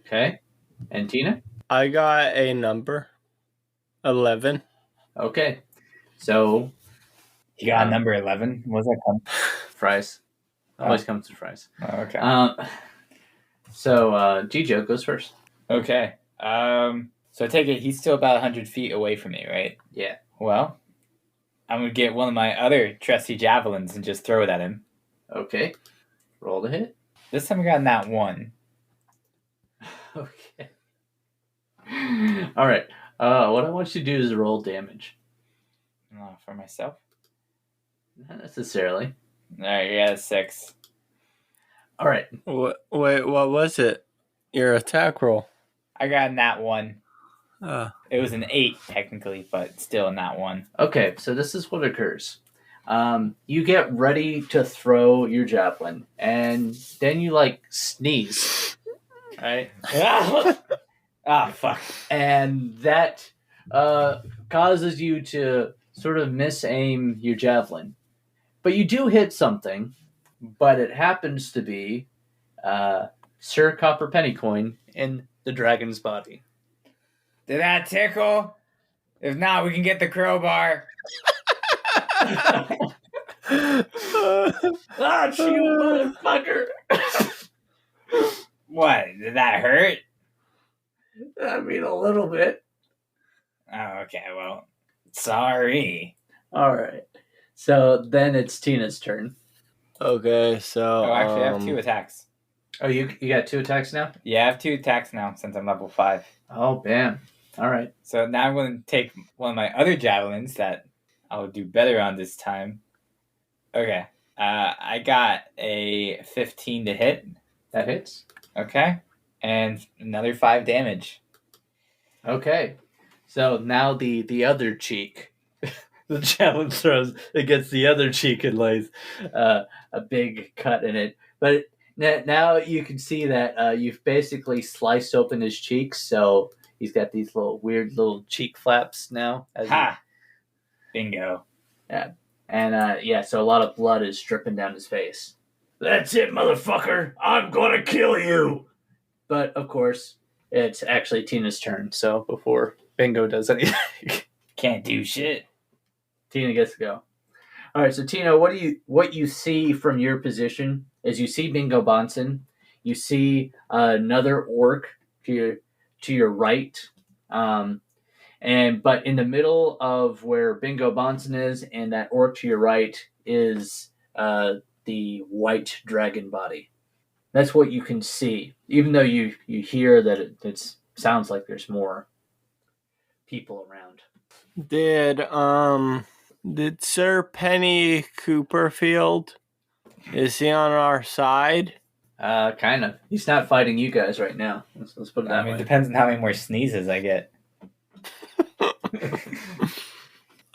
Okay. And Tina? I got a number 11. Okay. So, You got a number 11? What's that come? fries. Always comes to fries. Oh, okay. So, Gijo goes first. Okay. So I take it he's still about 100 feet away from me, right? Yeah. Well, I'm going to get one of my other trusty javelins and just throw it at him. Okay. Roll the hit. This time I got nat 1. Okay. All right. What I want you to do is roll damage. For myself? Not necessarily. Alright, you got a 6. All right. Wait, what was it? Your attack roll? I got a nat 1. It was an 8, technically, but still a nat 1. Okay, so this is what occurs. You get ready to throw your javelin, and then you, sneeze. Right? Fuck. And that causes you to sort of misaim your javelin. But you do hit something, but it happens to be Sir Copper Pennycoin in the dragon's body. Did that tickle? If not, we can get the crowbar. Ah, you motherfucker! What? Did that hurt? I mean, a little bit. Oh, okay, well, sorry. All right. So then it's Tina's turn. Okay, so Oh, actually, I have 2 attacks. Oh, you got 2 attacks now? Yeah, I have 2 attacks now since I'm level 5. Oh, bam. All right. So now I'm going to take one of my other javelins that I'll do better on this time. Okay. I got a 15 to hit. That hits. Okay. And another 5 damage. Okay. So now the other cheek. The javelin throws against the other cheek and lays a big cut in it. But now you can see that you've basically sliced open his cheeks, so he's got these weird little cheek flaps now. Bingo. Yeah. And so a lot of blood is dripping down his face. That's it, motherfucker! I'm gonna kill you! But, of course, it's actually Tina's turn, so before Bingo does anything... Can't do shit. Tina gets to go. All right, so Tina, what you see from your position is you see Bingo Bonson, you see another orc to your right, But in the middle of where Bingo Bonson is and that orc to your right is the white dragon body. That's what you can see, even though you hear that it sounds like there's more people around. Did Sir Penny Cooperfield, is he on our side? Kind of. He's not fighting you guys right now. Let's put it that I mean, way. it depends on how many more sneezes I get.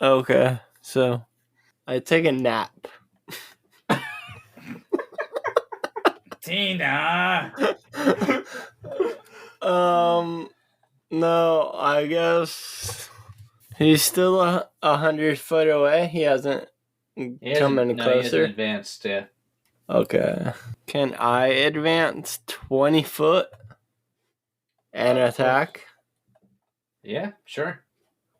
Okay, so I take a nap. Tina! No, I guess he's still 100 foot away. He hasn't come any He hasn't closer. advanced, yeah. Okay. Can I advance 20 foot and attack? Yeah, sure.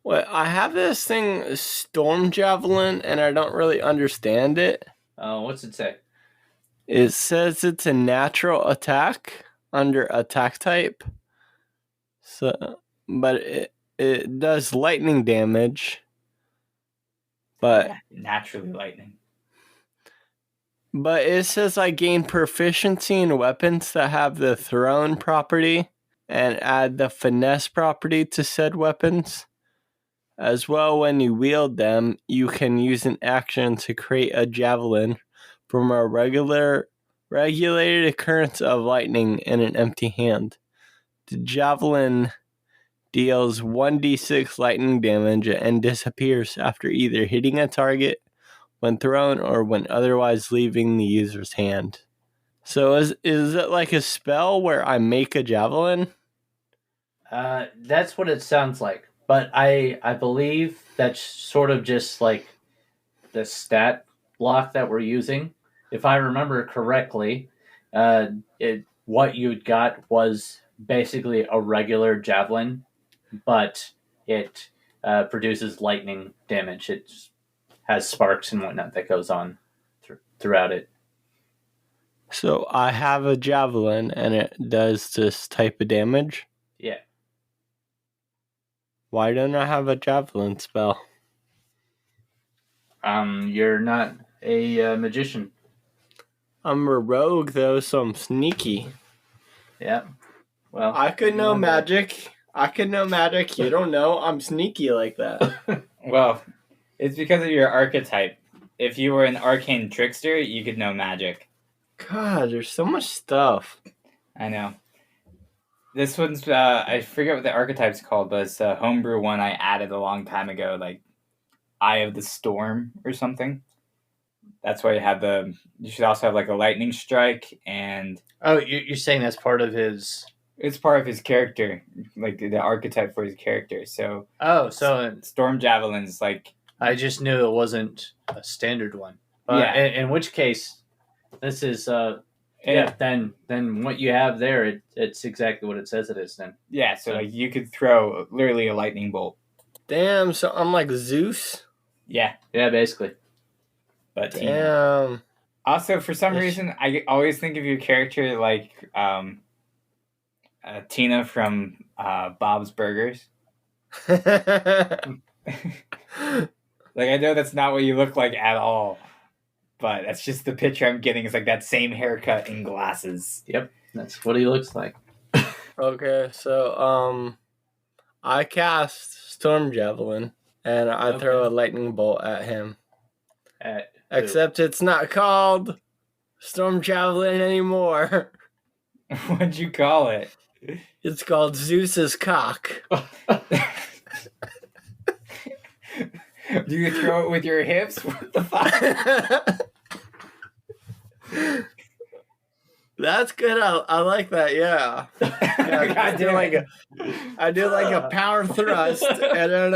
Wait, I have this thing, Storm Javelin, and I don't really understand it. What's it say? It says it's a natural attack under attack type. So, but it does lightning damage. But Naturally lightning. But it says I gain proficiency in weapons that have the thrown property and add the finesse property to said weapons. As well, when you wield them, you can use an action to create a javelin from a regulated occurrence of lightning in an empty hand. The javelin deals 1d6 lightning damage and disappears after either hitting a target when thrown or when otherwise leaving the user's hand. So is it like a spell where I make a javelin? That's what it sounds like. But I believe that's sort of just like the stat block that we're using. If I remember correctly, what you got was basically a regular javelin, but it produces lightning damage. It has sparks and whatnot that goes on throughout it. So I have a javelin and it does this type of damage? Yeah. Why don't I have a javelin spell? You're not a magician. I'm a rogue though, so I'm sneaky. Yeah. Well, I could know magic. You don't know. I'm sneaky like that. Well, it's because of your archetype. If you were an arcane trickster, you could know magic. God, there's so much stuff. I know. This one's, I forget what the archetype's called, but it's a homebrew one I added a long time ago, like Eye of the Storm or something. That's why you should also have like a lightning strike, and... Oh, you're saying that's part of his... It's part of his character, like the archetype for his character, so... Oh, so... Storm Javelin's like... I just knew it wasn't a standard one. Yeah. In which case, this is... then what you have there, it's exactly what it says it is then. Yeah, so like you could throw literally a lightning bolt. Damn, so I'm like Zeus? Yeah. Yeah, basically. But Damn. Also, for some reason, I always think of your character like Tina from Bob's Burgers. Like, I know that's not what you look like at all, but that's just the picture I'm getting. It's like that same haircut and glasses. Yep, that's what he looks like. Okay, so I cast Storm Javelin and I throw a lightning bolt at him. Except it's not called Storm Javelin anymore. What'd you call it? It's called Zeus's cock. Do you throw it with your hips? What the fuck? That's good. I like that. Yeah. I do like a power thrust, and then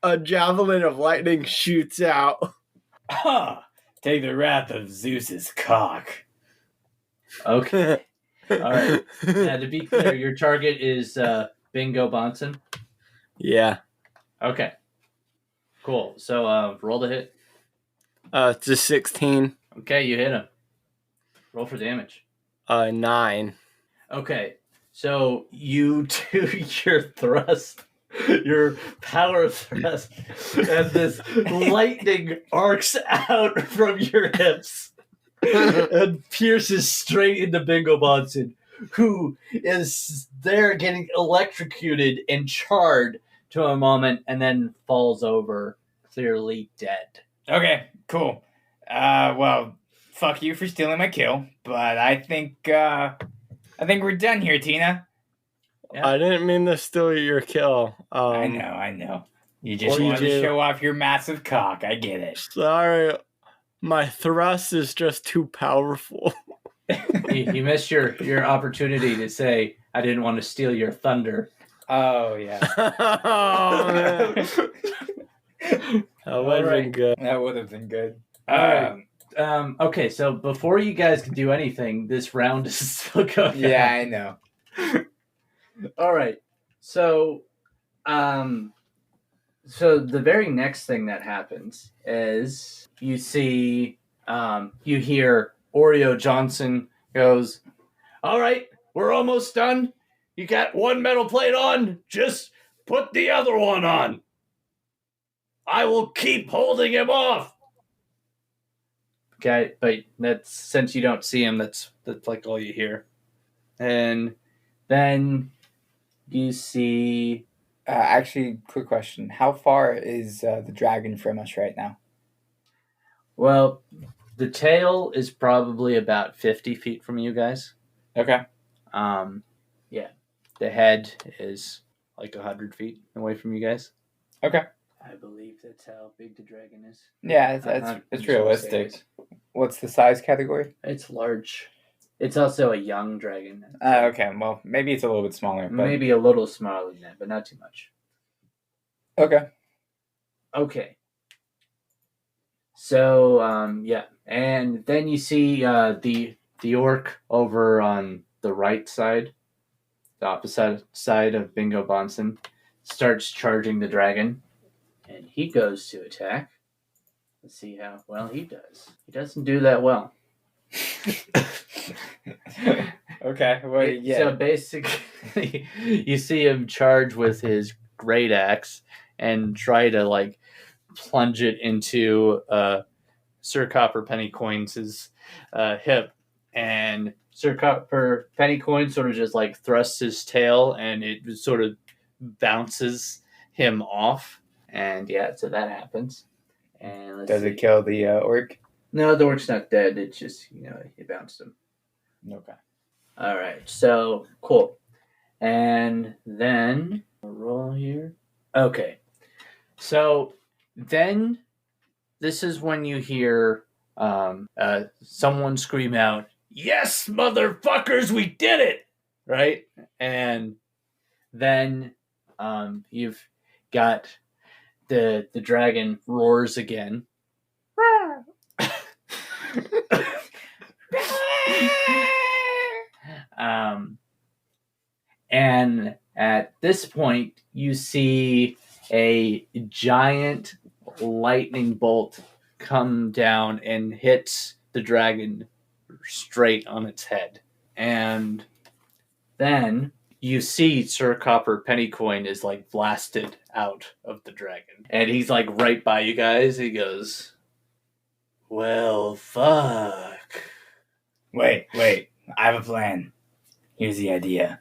a javelin of lightning shoots out. Take the wrath of Zeus's cock. Okay. All right. Now, to be clear, your target is Bingo Bonson. Yeah. Okay. Cool. So roll the hit. It's a 16. Okay, you hit him. Roll for damage. 9. Okay. So you do your thrust your power thrust, and this lightning arcs out from your hips and pierces straight into Bingo Bonson, who is there getting electrocuted and charred to a moment and then falls over, clearly dead. Okay, cool. Well, fuck you for stealing my kill, but I think we're done here, Tina. Yeah. I didn't mean to steal your kill. I know. You just Or wanted to you- show off your massive cock. I get it. Sorry, my thrust is just too powerful. You missed your opportunity to say, I didn't want to steal your thunder. Oh yeah, Oh, man. That would have been good. that would have been good. Alright. Okay, so before you guys can do anything, this round is still going Yeah, on. I know. All right. So, so the very next thing that happens is you see, you hear Oreo Johnson goes, "All right, we're almost done. You got one metal plate on. Just put the other one on. I will keep holding him off." Okay, but that's since you don't see him, that's like all you hear, and then you see. Actually, quick question: how far is the dragon from us right now? Well, the tail is probably about 50 feet from you guys. Okay. Yeah. The head is like 100 feet away from you guys. Okay. I believe that's how big the dragon is. Yeah, Uh-huh. it's realistic. What's the size category? It's large. It's also a young dragon. Okay, well, maybe it's a little bit smaller. But... Maybe a little smaller than that, but not too much. Okay. Okay. So, yeah. And then you see the orc over on the right side, the opposite side of Bingo Bonson, starts charging the dragon. And he goes to attack. Let's see how well he does. He doesn't do that well. Okay. Well, yeah. So basically, you see him charge with his great axe and try to like plunge it into Sir Copper Pennycoins' hip, and Sir Copper Pennycoin sort of just like thrusts his tail, and it sort of bounces him off, and yeah, so that happens. And let's Does see. it kill the orc? No, the orc's not dead. It's just it bounced him. Okay. All right, so cool. And then I'll roll here. Okay, so then this is when you hear someone scream out, "Yes, motherfuckers, we did it!" Right? And then you've got the dragon roars again. And at this point, you see a giant lightning bolt come down and hits the dragon straight on its head. And then you see Sir Copper Pennycoin is like blasted out of the dragon. And he's like right by you guys. He goes, "Well, fuck." Wait. I have a plan. Here's the idea.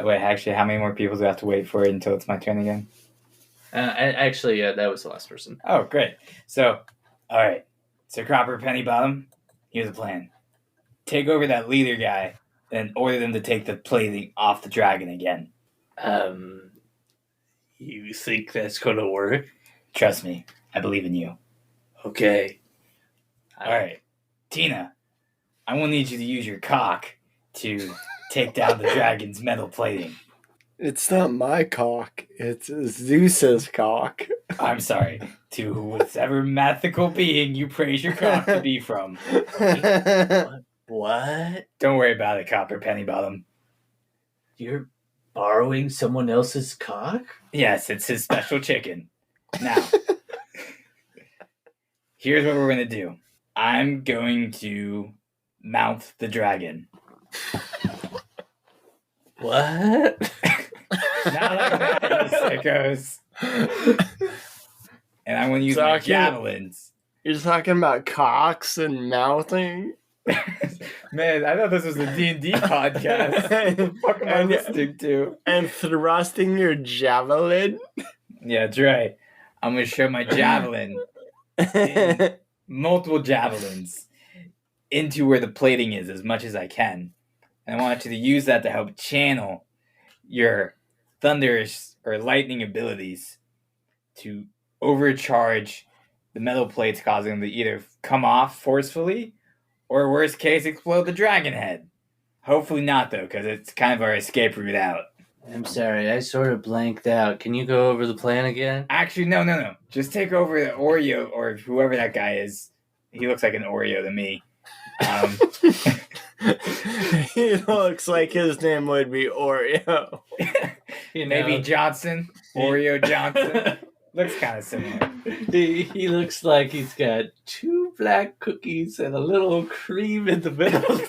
Wait, actually, how many more people do I have to wait for until it's my turn again? Actually, that was the last person. Oh, great. So, all right. Sir Copper Pennybottom, here's the plan. Take over that leader guy and order them to take the plating off the dragon again. You think that's gonna work? Trust me. I believe in you. Okay. All right. Tina, I will need you to use your cock to take down the dragon's metal plating. It's not my cock. It's Zeus's cock. I'm sorry. To whatever mythical being you praise your cock to be from. What? Don't worry about it, Copper Pennybottom. You're borrowing someone else's cock? Yes, it's his special chicken. Now, here's what we're going to do. I'm going to mount the dragon. What? Not like that, you sickos. And I'm going to use my javelins. You're talking about cocks and mouthing? Man, I thought this was a D&D podcast. What the fuck am I listening to? And thrusting your javelin? Yeah, that's right. I'm going to show my javelin, multiple javelins, into where the plating is as much as I can. And I want you to use that to help channel your thunderous or lightning abilities to overcharge the metal plates, causing them to either come off forcefully or, worst case, explode the dragon head. Hopefully not, though, because it's kind of our escape route out. I'm sorry, I sort of blanked out. Can you go over the plan again? Actually, no. Just take over the Oreo or whoever that guy is. He looks like an Oreo to me. He looks like his name would be Oreo. Maybe Johnson. Oreo Johnson. Looks kind of similar. He looks like he's got 2 black cookies and a little cream in the middle.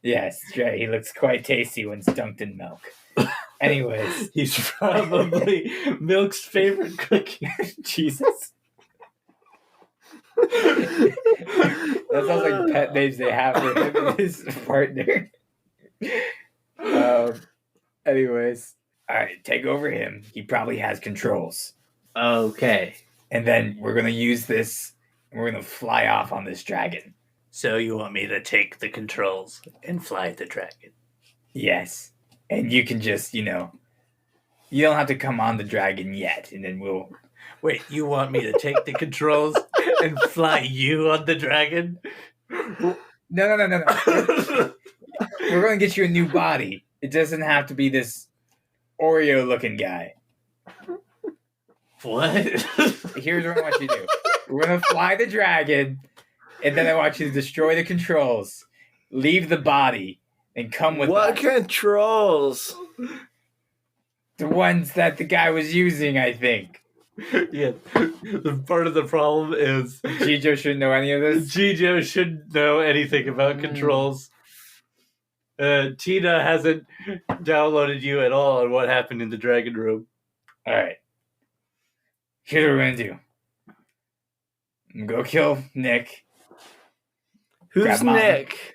Yes, right. He looks quite tasty when dunked in milk. Anyways. He's probably Milk's favorite cookie. Jesus. That sounds like pet names they have for him and his partner. Anyways. Alright, take over him. He probably has controls. Okay. And then we're going to use this, and we're going to fly off on this dragon. So you want me to take the controls and fly the dragon? Yes. And you can just, you don't have to come on the dragon yet, and then we'll... Wait, you want me to take the controls and fly you on the dragon? No. We're going to get you a new body. It doesn't have to be this Oreo-looking guy. What? Here's what I want you to do. We're going to fly the dragon, and then I want you to destroy the controls, leave the body, and come with What us. controls? The ones that the guy was using, I think. Yeah. The part of the problem is Jijo shouldn't know any of this. Jijo shouldn't know anything about controls. Tina hasn't downloaded you at all on what happened in the dragon room. Alright. Here's what we're going to do. I'm going to go kill Nick. Who's Grab Mom. Nick?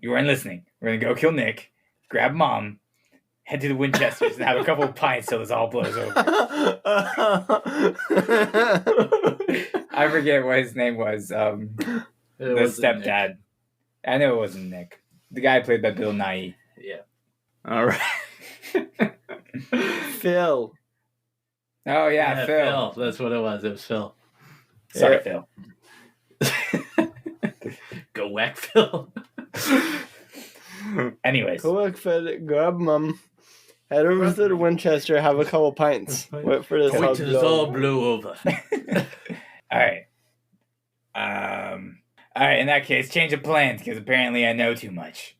You weren't listening. We're going to go kill Nick, grab Mom, head to the Winchesters, and have a couple of pints till this all blows over. I forget what his name was. The stepdad. Nick. I know it wasn't Nick. The guy played by Bill Nighy. Yeah. All right. Phil. Oh, yeah, Phil. That's what it was. It was Phil. Sorry, Phil. Go whack Phil. Anyways. Quick, Phil, grab Mum. Head over to the Winchester, have a couple pints. Wait for this Wait all till to this all blow. blew over. All right. All right, in that case, change of plans, because apparently I know too much.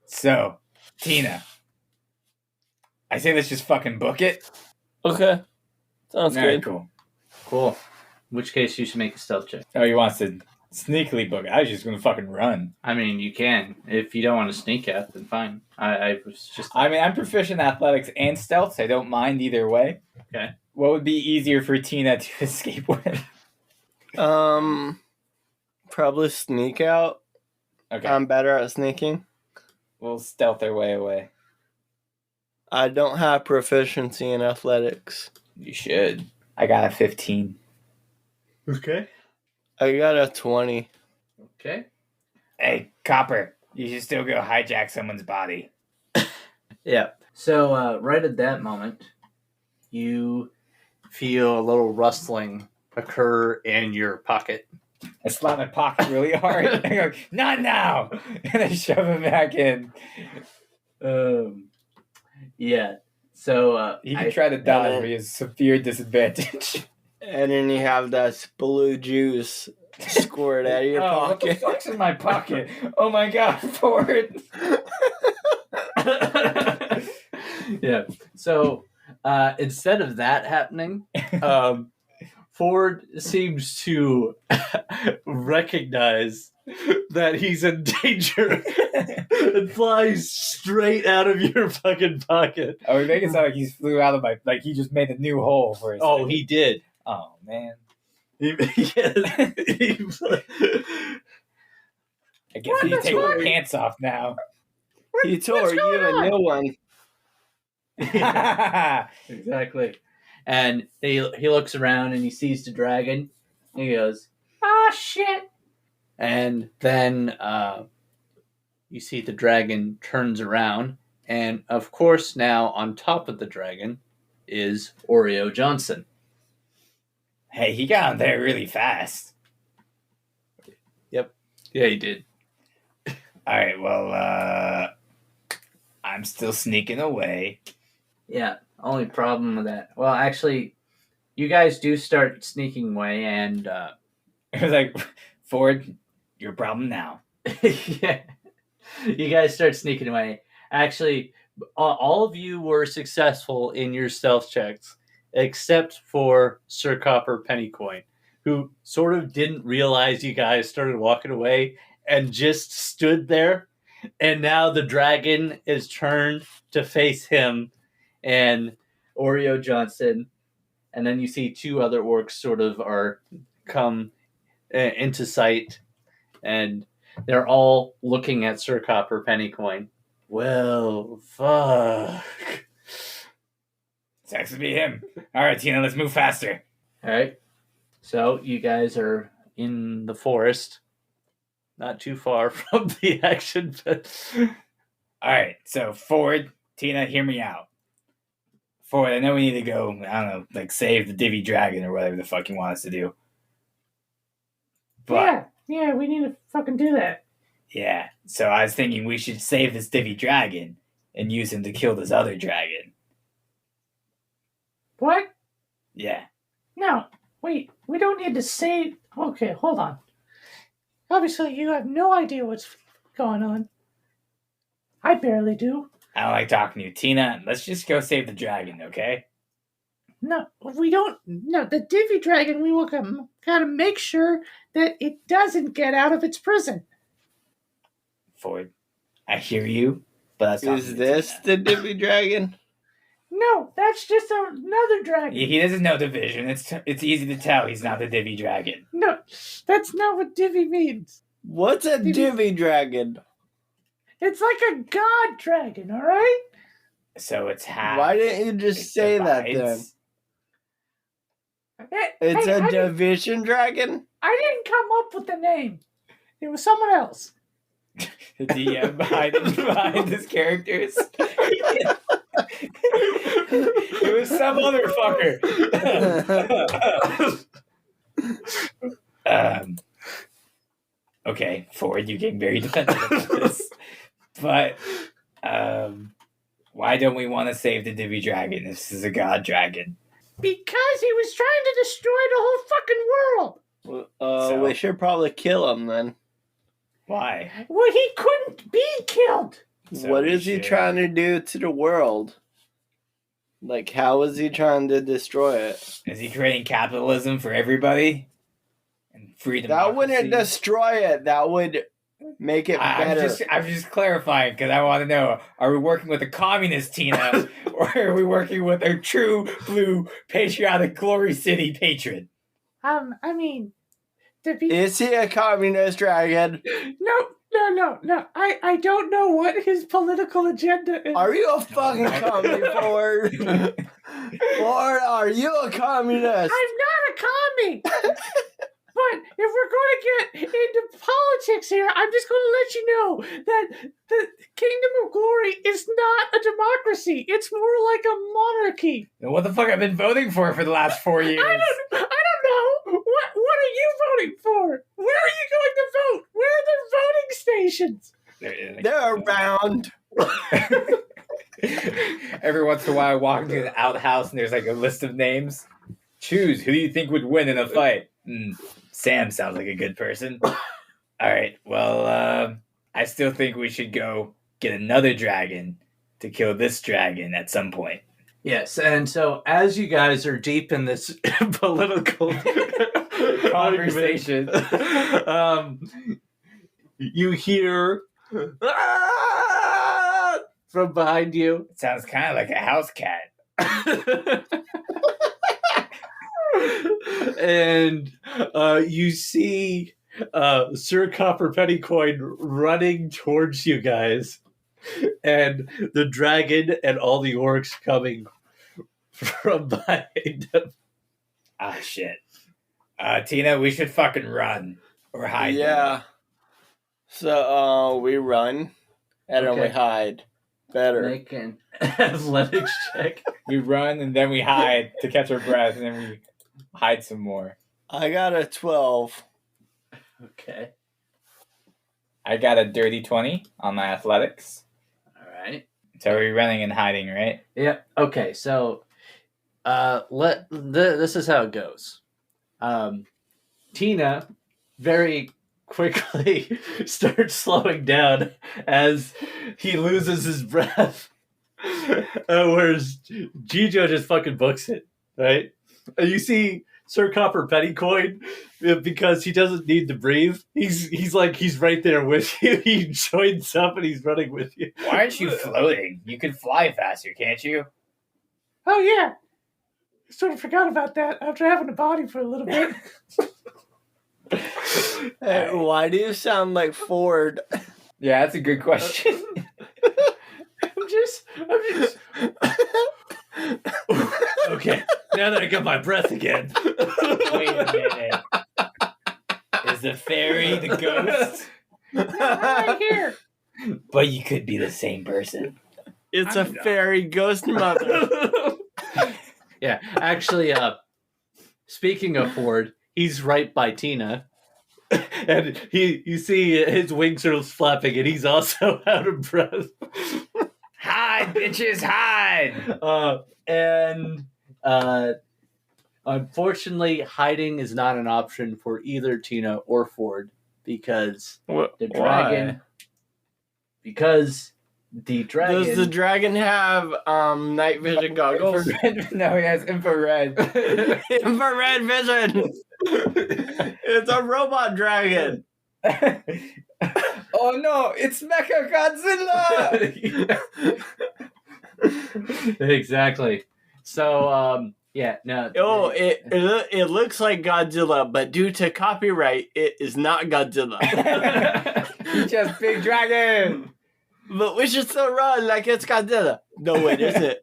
So, Tina. I say let's just fucking book it. Okay. Sounds All right, good. cool. Cool. In which case, you should make a stealth check. Oh, he wants to sneakily book it. I was just going to fucking run. I mean, you can. If you don't want to sneak out, then fine. I was just... I mean, I'm proficient in athletics and stealth, so I don't mind either way. Okay. What would be easier for Tina to escape with? Probably sneak out. Okay. I'm better at sneaking. We'll stealth our way away. I don't have proficiency in athletics. You should. I got a 15. Okay. I got a 20. Okay. Hey, Copper, you should still go hijack someone's body. Yeah. So, right at that moment, you feel a little rustling occur in your pocket. I slap my pocket really hard. I go, not now! And I shove it back in. Yeah. So, You can try to dodge, but he has severe disadvantage. And then you have that blue juice squirt out of your What the pocket. fuck's in my pocket? Oh my god, pour it! yeah. So, instead of that happening, Ford seems to recognize that he's in danger and flies straight out of your fucking pocket. Oh, we make it sound like he flew out of my, like he just made a new hole for us. Oh, he did. Oh man. I I guess we need to take our pants off now. He tore you a new one. Exactly. And he looks around and he sees the dragon. And he goes, "Ah, shit!" And then you see the dragon turns around, and of course, now on top of the dragon is Oreo Johnson. Hey, he got on there really fast. Yep. Yeah, he did. All right, well, I'm still sneaking away. Yeah, only problem with that. Well, actually, you guys do start sneaking away, and It was like, Ford, your problem now. yeah, you guys start sneaking away. Actually, all of you were successful in your stealth checks, except for Sir Copper Pennycoin, who sort of didn't realize you guys started walking away and just stood there. And now the dragon is turned to face him and Oreo Johnson. And then you see two other orcs sort of are come into sight, and they're all looking at Sir Copper Pennycoin. Well, fuck. It's actually be him. All right, Tina, let's move faster. All right. So you guys are in the forest, not too far from the action. But All right, so Ford, Tina, hear me out. Ford, I know we need to go, I don't know, like save the Divvy Dragon or whatever the fuck you want us to do. But, Yeah, we need to fucking do that. yeah, so I was thinking we should save this Divvy Dragon and use him to kill this other dragon. What? Yeah. No, wait, we don't need to save... Okay, hold on. Obviously, you have no idea what's going on. I barely do. I don't like talking to you. Tina, let's just go save the dragon, okay? No, we don't... No, the Divvy Dragon, we gotta make sure that it doesn't get out of its prison. Ford, I hear you, but that's not Is this the Divvy Dragon? No, that's just another dragon. He doesn't know division. It's easy to tell he's not the Divvy Dragon. No, that's not what Divvy means. What's a Divvy Dragon? It's like a god dragon, all right? So it's half. Why didn't you just say that then? divides. It's Hey, a division dragon? I didn't come up with the name. It was someone else. The DM behind his characters. It was some other fucker. Okay, Ford, you getting very defensive about this. But why don't we want to save the Divvy Dragon? This is a god dragon. Because he was trying to destroy the whole fucking world. So- We should probably kill him then. Why? Well, he couldn't be killed. So What we is he should- trying to do to the world? Like, how is he trying to destroy it? Is he creating capitalism for everybody? And freedom? That wouldn't destroy it. That would make it better. I'm just clarifying because I want to know: are we working with a communist, Tina, or are we working with a true blue patriotic Glory City patron? I mean, to be... Is he a communist dragon? No. I don't know what his political agenda is. Are you a fucking commie, Ford? Ford, are you a communist? I'm not a commie. But if we're going to get into politics here, I'm just going to let you know that the Kingdom of Glory is not a democracy. It's more like a monarchy. And what the fuck I've been voting for the last 4 years? I don't know. What are you voting for? Where are you going to vote? Where are the voting stations? They're around. Every once in a while, I walk into an outhouse and there's like a list of names. Choose who do you think would win in a fight. Sam sounds like a good person. All right, well, I still think we should go get another dragon to kill this dragon at some point. Yes, and so as you guys are deep in this political Conversation. You hear "Ah!" from behind you. It sounds kind of like a house cat. And you see Sir Copper Pennycoin running towards you guys, and the dragon and all the orcs coming from behind him. Ah, shit. Tina, we should fucking run or hide. Yeah. So we run and then we Okay. hide. Better. Make an athletics check. We run and then we hide to catch our breath, and then we hide some more. I got a 12. Okay. I got a dirty 20 on my athletics. All right. So we're running and hiding, right? Yeah. Okay. So, this is how it goes. Tina very quickly starts slowing down as he loses his breath, whereas Gijo just fucking books it, right? And you see Sir Copper Pennycoin, because he doesn't need to breathe. He's right there with you. He joins up and he's running with you. Why aren't you floating? You can fly faster, can't you? Oh, yeah. Sort of forgot about that after having a body for a little bit. Hey, why do you sound like Ford? Yeah, that's a good question. I'm just. Okay, now that I got my breath again. Wait a minute. Is the fairy the ghost? Right here. But you could be the same person. It's a fairy ghost mother. Yeah, actually, speaking of Ford, he's right by Tina. And you see his wings are flapping, and he's also out of breath. Hide, bitches, hide! And unfortunately, hiding is not an option for either Tina or Ford because the dragon. Because the dragon. Does the dragon have night vision goggles? No, he has infrared. Infrared vision. It's a robot dragon. Oh no, it's Mecha Godzilla! Exactly. So, yeah, no. Oh, it looks like Godzilla, but due to copyright, it is not Godzilla. He's just big dragon. But we should still run like it's Godzilla. No, it isn't.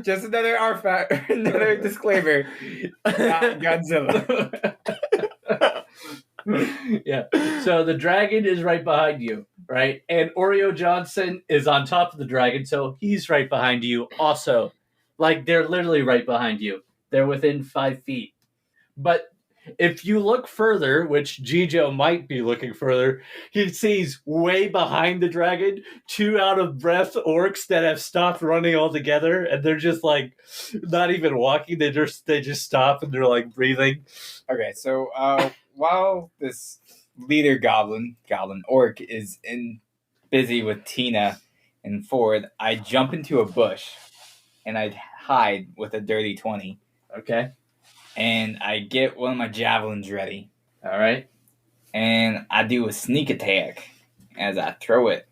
just another artifact, another disclaimer. Not Godzilla. Yeah. So the dragon is right behind you, right? And Oreo Johnson is on top of the dragon, so he's right behind you also. Like, they're literally right behind you. They're within 5 feet. But if you look further, which Gijo might be looking further, he sees way behind the dragon 2 out of breath orcs that have stopped running altogether, and they're just like not even walking. They just stop and they're like breathing. Okay, so while this leader goblin orc is busy with Tina and Ford, I jump into a bush and I hide with a dirty 20. Okay. And I get one of my javelins ready. All right. And I do a sneak attack as I throw it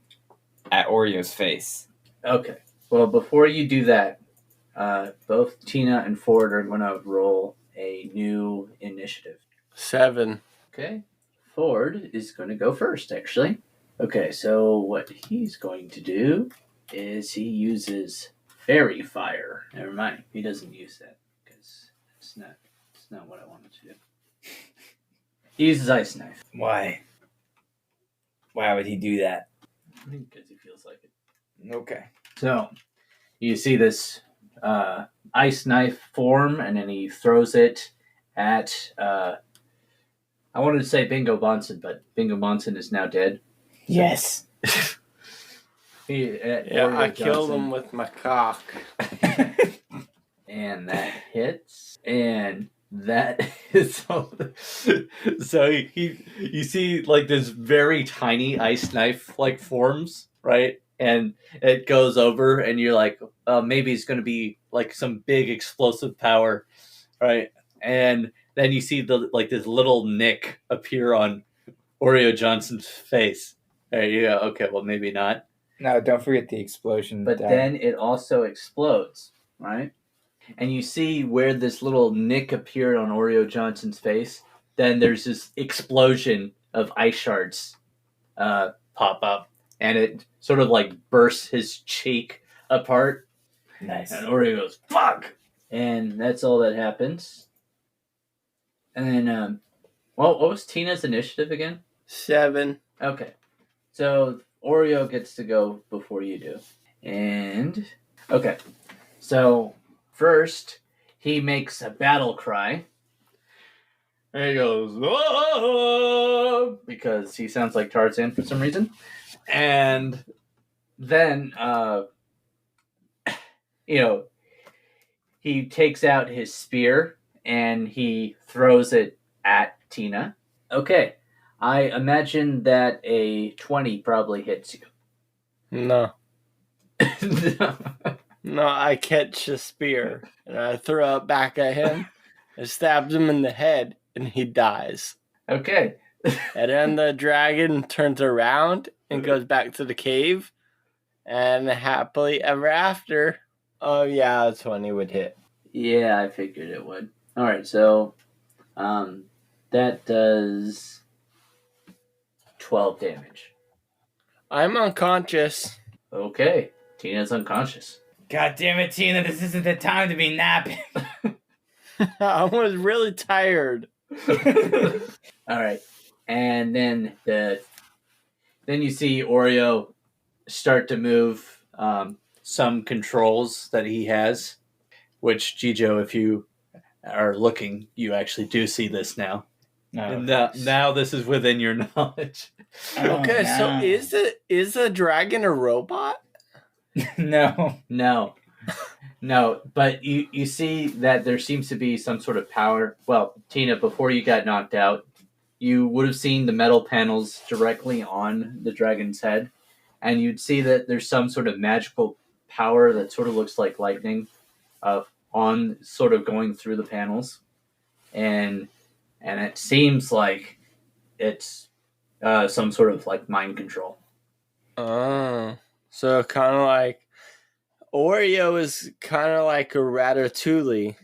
at Oreo's face. Okay. Well, before you do that, both Tina and Ford are going to roll a new initiative. 7. Okay. Ford is going to go first, actually. Okay, so what he's going to do is he uses fairy fire. Never mind. He doesn't use that because it's not what I wanted to do. He uses ice knife. Why? Why would he do that? Because he feels like it. Okay. So, you see this ice knife form, and then he throws it at, I wanted to say Bingo Bonson, but Bingo Bonson is now dead. Yes. I killed him with my cock. And that hits. And that is so you see like this very tiny ice knife like forms, right? And it goes over and you're like, maybe it's going to be like some big explosive power, right? And then you see the like this little nick appear on Oreo Johnson's face. There you go. Okay, well maybe not. No, don't forget the explosion. But then it also explodes, right? And you see where this little nick appeared on Oreo Johnson's face. Then there's this explosion of ice shards pop up, and it sort of like bursts his cheek apart. Nice. And Oreo goes, "Fuck!" And that's all that happens. And then, what was Tina's initiative again? 7. Okay, so Oreo gets to go before you do. And okay, so first he makes a battle cry. And he goes, "Whoa!" because he sounds like Tarzan for some reason. And then, he takes out his spear and he throws it at Tina. Okay, I imagine that a 20 probably hits you. No. No. No, I catch a spear and I throw it back at him. It stabs him in the head and he dies. Okay. And then the dragon turns around and goes back to the cave. And happily ever after, oh yeah, a 20 would hit. Yeah, I figured it would. All right, so that does 12 damage. I'm unconscious. Okay, Tina's unconscious. God damn it, Tina, this isn't the time to be napping. I was really tired. All right, and then you see Oreo start to move some controls that he has, which Jijo, if you are looking, you actually do see this now. And now this is within your knowledge. Okay, so is a dragon a robot? No. No, but you see that there seems to be some sort of power. Well, Tina, before you got knocked out, you would have seen the metal panels directly on the dragon's head, and you'd see that there's some sort of magical power that sort of looks like lightning on sort of going through the panels. And it seems like it's some sort of like mind control. Oh, so kind of like Oreo is kind of like a Ratatouille.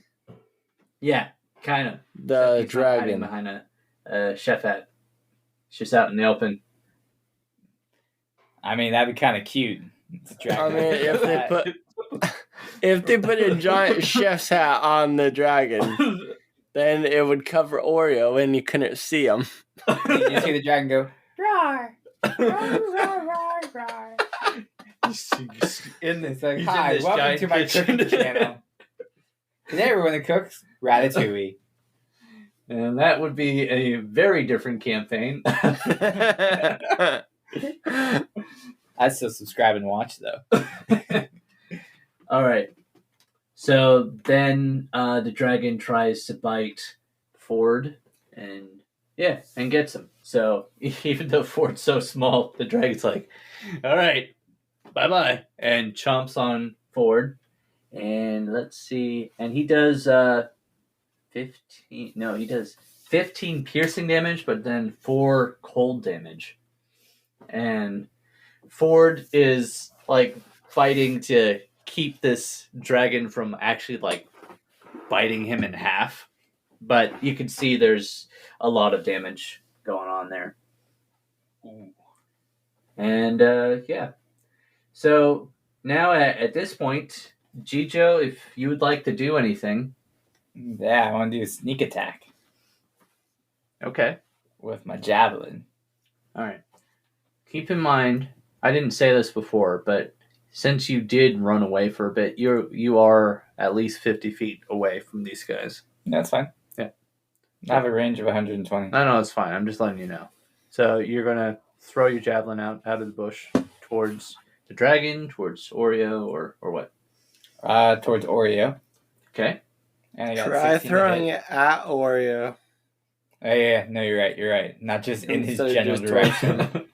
Yeah, kind of. The He's not hiding dragon. behind a chef hat. It's just out in the open. I mean, that'd be kind of cute. It's a dragon. I mean, if they put a giant chef's hat on the dragon, then it would cover Oreo and you couldn't see him. You see the dragon go, Roar! Roar, roar, roar, roar. it's like, hi, welcome to my cooking channel. Today we're going to cook ratatouille. And that would be a very different campaign. I'd still subscribe and watch, though. All right. So then the dragon tries to bite Ford and gets him. So even though Ford's so small, the dragon's like, all right, bye-bye, and chomps on Ford. And let's see. And he does 15 piercing damage, but then 4 cold damage. And Ford is like fighting to keep this dragon from actually like biting him in half. But you can see there's a lot of damage going on there. And so now at this point, Jijo, if you would like to do anything. Yeah, I want to do a sneak attack. Okay. With my javelin. All right. Keep in mind, I didn't say this before, but since you did run away for a bit, you are at least 50 feet away from these guys. That's fine. Yeah. I have a range of 120. No, it's fine. I'm just letting you know. So you're going to throw your javelin out of the bush towards the dragon, towards Oreo, or what? Towards Oreo. Okay. And I got Try 16 to throwing hit. it at Oreo. Oh yeah, no, you're right. You're right. Not just in his Instead of general just direction.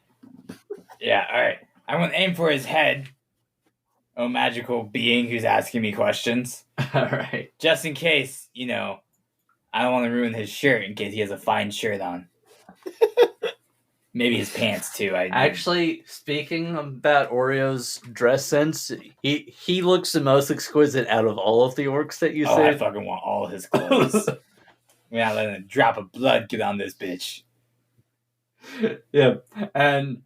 Yeah, all right. I'm gonna aim for his head. Oh, magical being who's asking me questions. All right. Just in case, I don't want to ruin his shirt in case he has a fine shirt on. Maybe his pants too. Actually, speaking about Oreo's dress sense, he looks the most exquisite out of all of the orcs that you I see. fucking want all his clothes. We're not letting a drop of blood get on this bitch. Yeah, and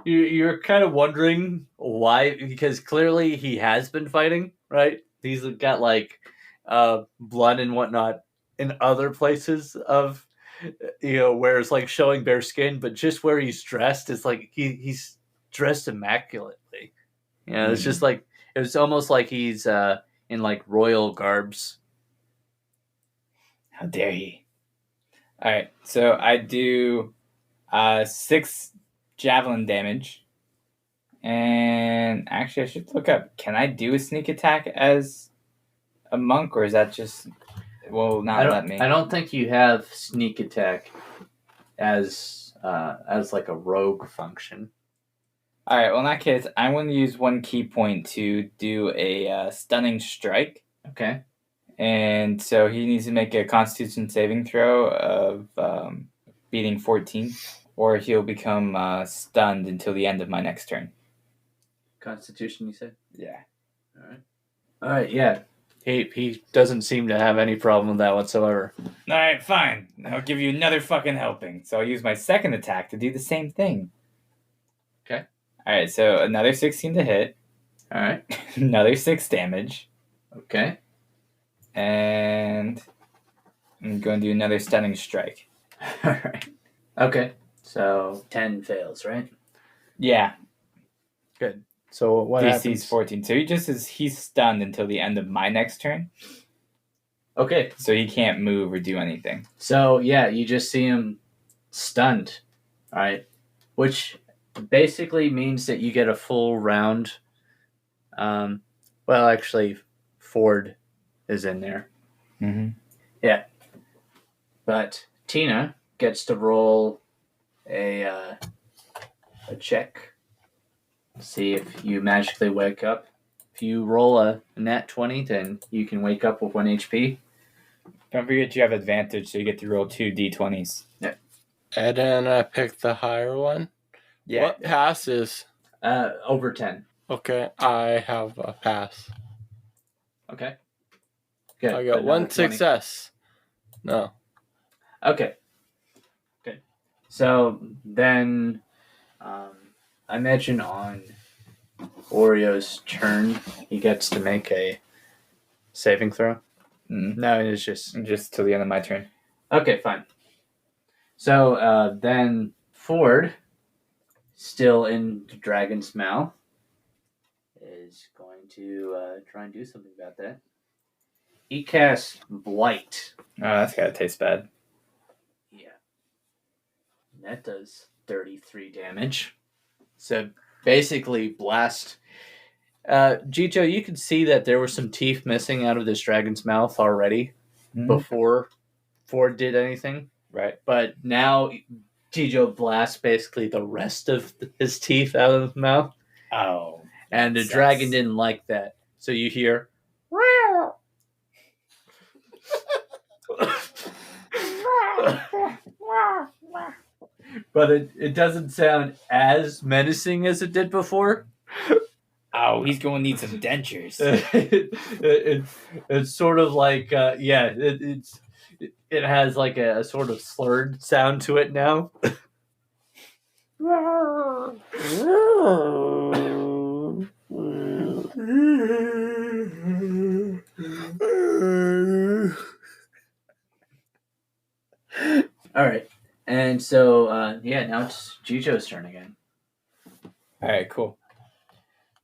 you're kind of wondering why, because clearly he has been fighting, right? He's got like blood and whatnot in other places of where it's like showing bare skin, but just where he's dressed, it's like he's dressed immaculately. It's just like it was almost like he's in like royal garbs. How dare he? All right, so I do 6 javelin damage. And actually, I should look up. Can I do a sneak attack as a monk, or is that just not let me? I don't think you have sneak attack as like a rogue function. All right. Well, in that case, I'm going to use 1 key point to do a stunning strike. Okay. And so he needs to make a Constitution saving throw of beating 14, or he'll become stunned until the end of my next turn. Constitution, you said? Yeah. All right. Yeah. He doesn't seem to have any problem with that whatsoever. All right, fine. I'll give you another fucking helping. So I'll use my second attack to do the same thing. Okay. All right, so another 16 to hit. All right. Another 6 damage. Okay. And I'm going to do another stunning strike. All right. Okay. So 10 fails, right? Yeah. Good. So what DC's happens? 14. So he's stunned until the end of my next turn. Okay. So he can't move or do anything. So yeah, you just see him stunned. All right. Which basically means that you get a full round. Well, actually, Ford is in there. Mm-hmm. Yeah. But Tina gets to roll a check. See if you magically wake up. If you roll a nat 20, then you can wake up with 1 HP. Don't forget you have advantage, so you get to roll 2 d20s. Yeah. And then I picked the higher one. Yeah. What passes? Over 10. Okay, I have a pass. Okay. Good. I But got not a 1 20. success. No. Okay. Good. So then, I imagine on Oreo's turn, he gets to make a saving throw. No, it's just till the end of my turn. okay. Fine. So then Ford, still in the dragon's mouth, is going to try and do something about that. He casts Blight. Oh, that's gotta taste bad. Yeah. And that does 33 damage. So basically, blast. Jijo, you could see that there were some teeth missing out of this dragon's mouth already before Ford did anything. Right. But now Jijo blasts basically the rest of his teeth out of his mouth. Oh. And the dragon didn't like that. So you hear. But it doesn't sound as menacing as it did before. Oh, he's going to need some dentures. It's sort of like, it has like a sort of slurred sound to it now. All right. And so, now it's Jijo's turn again. All right, cool.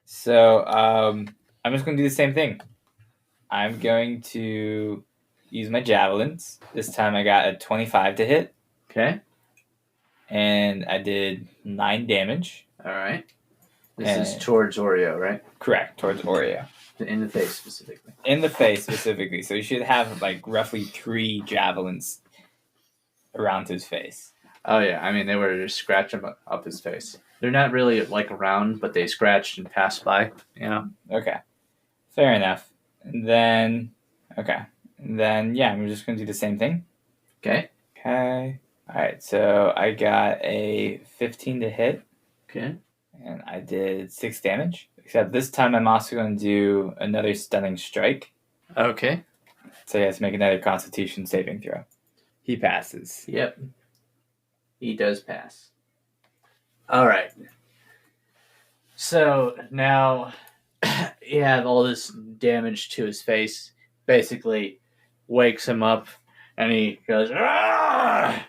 So I'm just going to do the same thing. I'm going to use my javelins. This time I got a 25 to hit. Okay. And I did 9 damage. All right. This is towards Oreo, right? Correct, towards Oreo. In the face specifically. In the face specifically. So you should have like roughly 3 javelins around his face. Oh yeah, I mean they were just scratching up his face. They're not really like around, but they scratched and passed by. You know. Okay. Fair enough. And then yeah, I'm just gonna do the same thing. Okay. Okay. Alright, so I got a 15 to hit. Okay. And I did 6 damage. Except this time I'm also going to do another stunning strike. Okay. So he has to make another Constitution saving throw. He passes. Yep. He does pass. All right. So now you have all this damage to his face. Basically wakes him up and he goes, "Ah!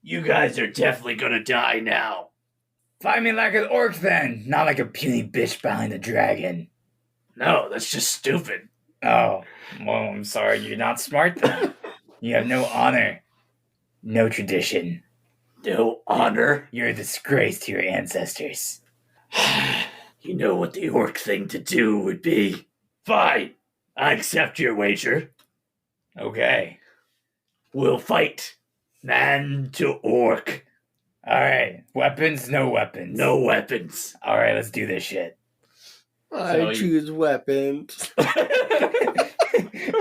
You guys are definitely going to die now. Fight me like an orc then, not like a puny bitch behind a dragon." No, that's just stupid. Oh, well, I'm sorry, you're not smart then. You have no honor, no tradition. No honor? You're a disgrace to your ancestors. You know what the orc thing to do would be? Fine, I accept your wager. Okay. We'll fight man to orc. Alright, weapons, no weapons. No weapons. Alright, let's do this shit. I choose weapons. I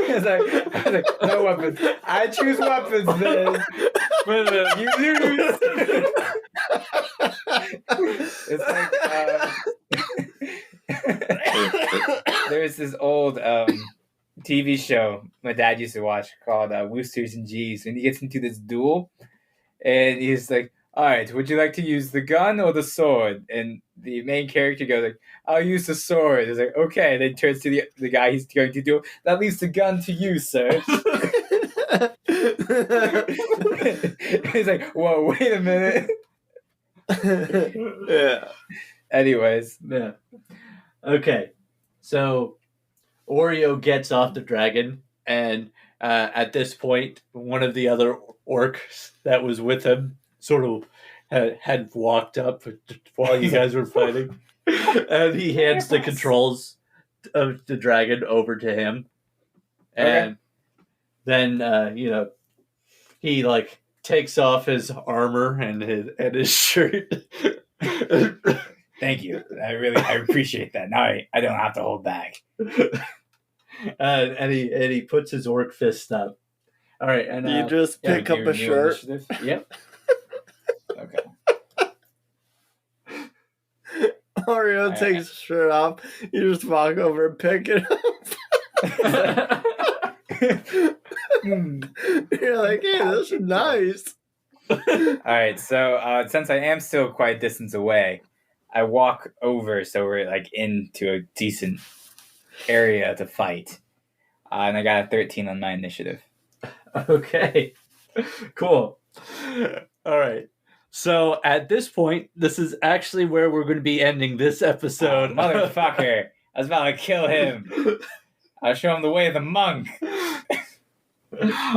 was like, no weapons. I choose weapons then. But you lose. It's like there's this old TV show my dad used to watch called Woosters and G's, and he gets into this duel, and he's like, "All right, would you like to use the gun or the sword?" And the main character goes like, "I'll use the sword." He's like, "Okay." Then turns to the guy he's going to do. "That leaves the gun to you, sir." He's like, "Whoa, wait a minute." Yeah. Anyways, yeah. Okay, so Oreo gets off the dragon, and at this point, one of the other orcs that was with him sort of had walked up while you guys were fighting, and he hands the controls of the dragon over to him, and then he like takes off his armor and his shirt. Thank you. I appreciate that. Now I don't have to hold back. And he puts his orc fist up. All right, and you just pick up a shirt. Yep. Okay. Oreo takes his shirt off. You just walk over and pick it up. You're like, "Hey, this is nice." All right, so since I am still quite a distance away, I walk over so we're like into a decent area to fight, and I got a 13 on my initiative. Okay, cool. All right. So at this point, this is actually where we're going to be ending this episode. Motherfucker! I was about to kill him. I'll show him the way of the monk.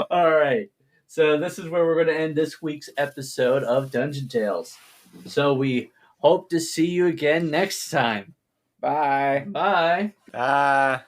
All right. So this is where we're going to end this week's episode of Dungeon Tales. So we hope to see you again next time. Bye. Bye. Ah.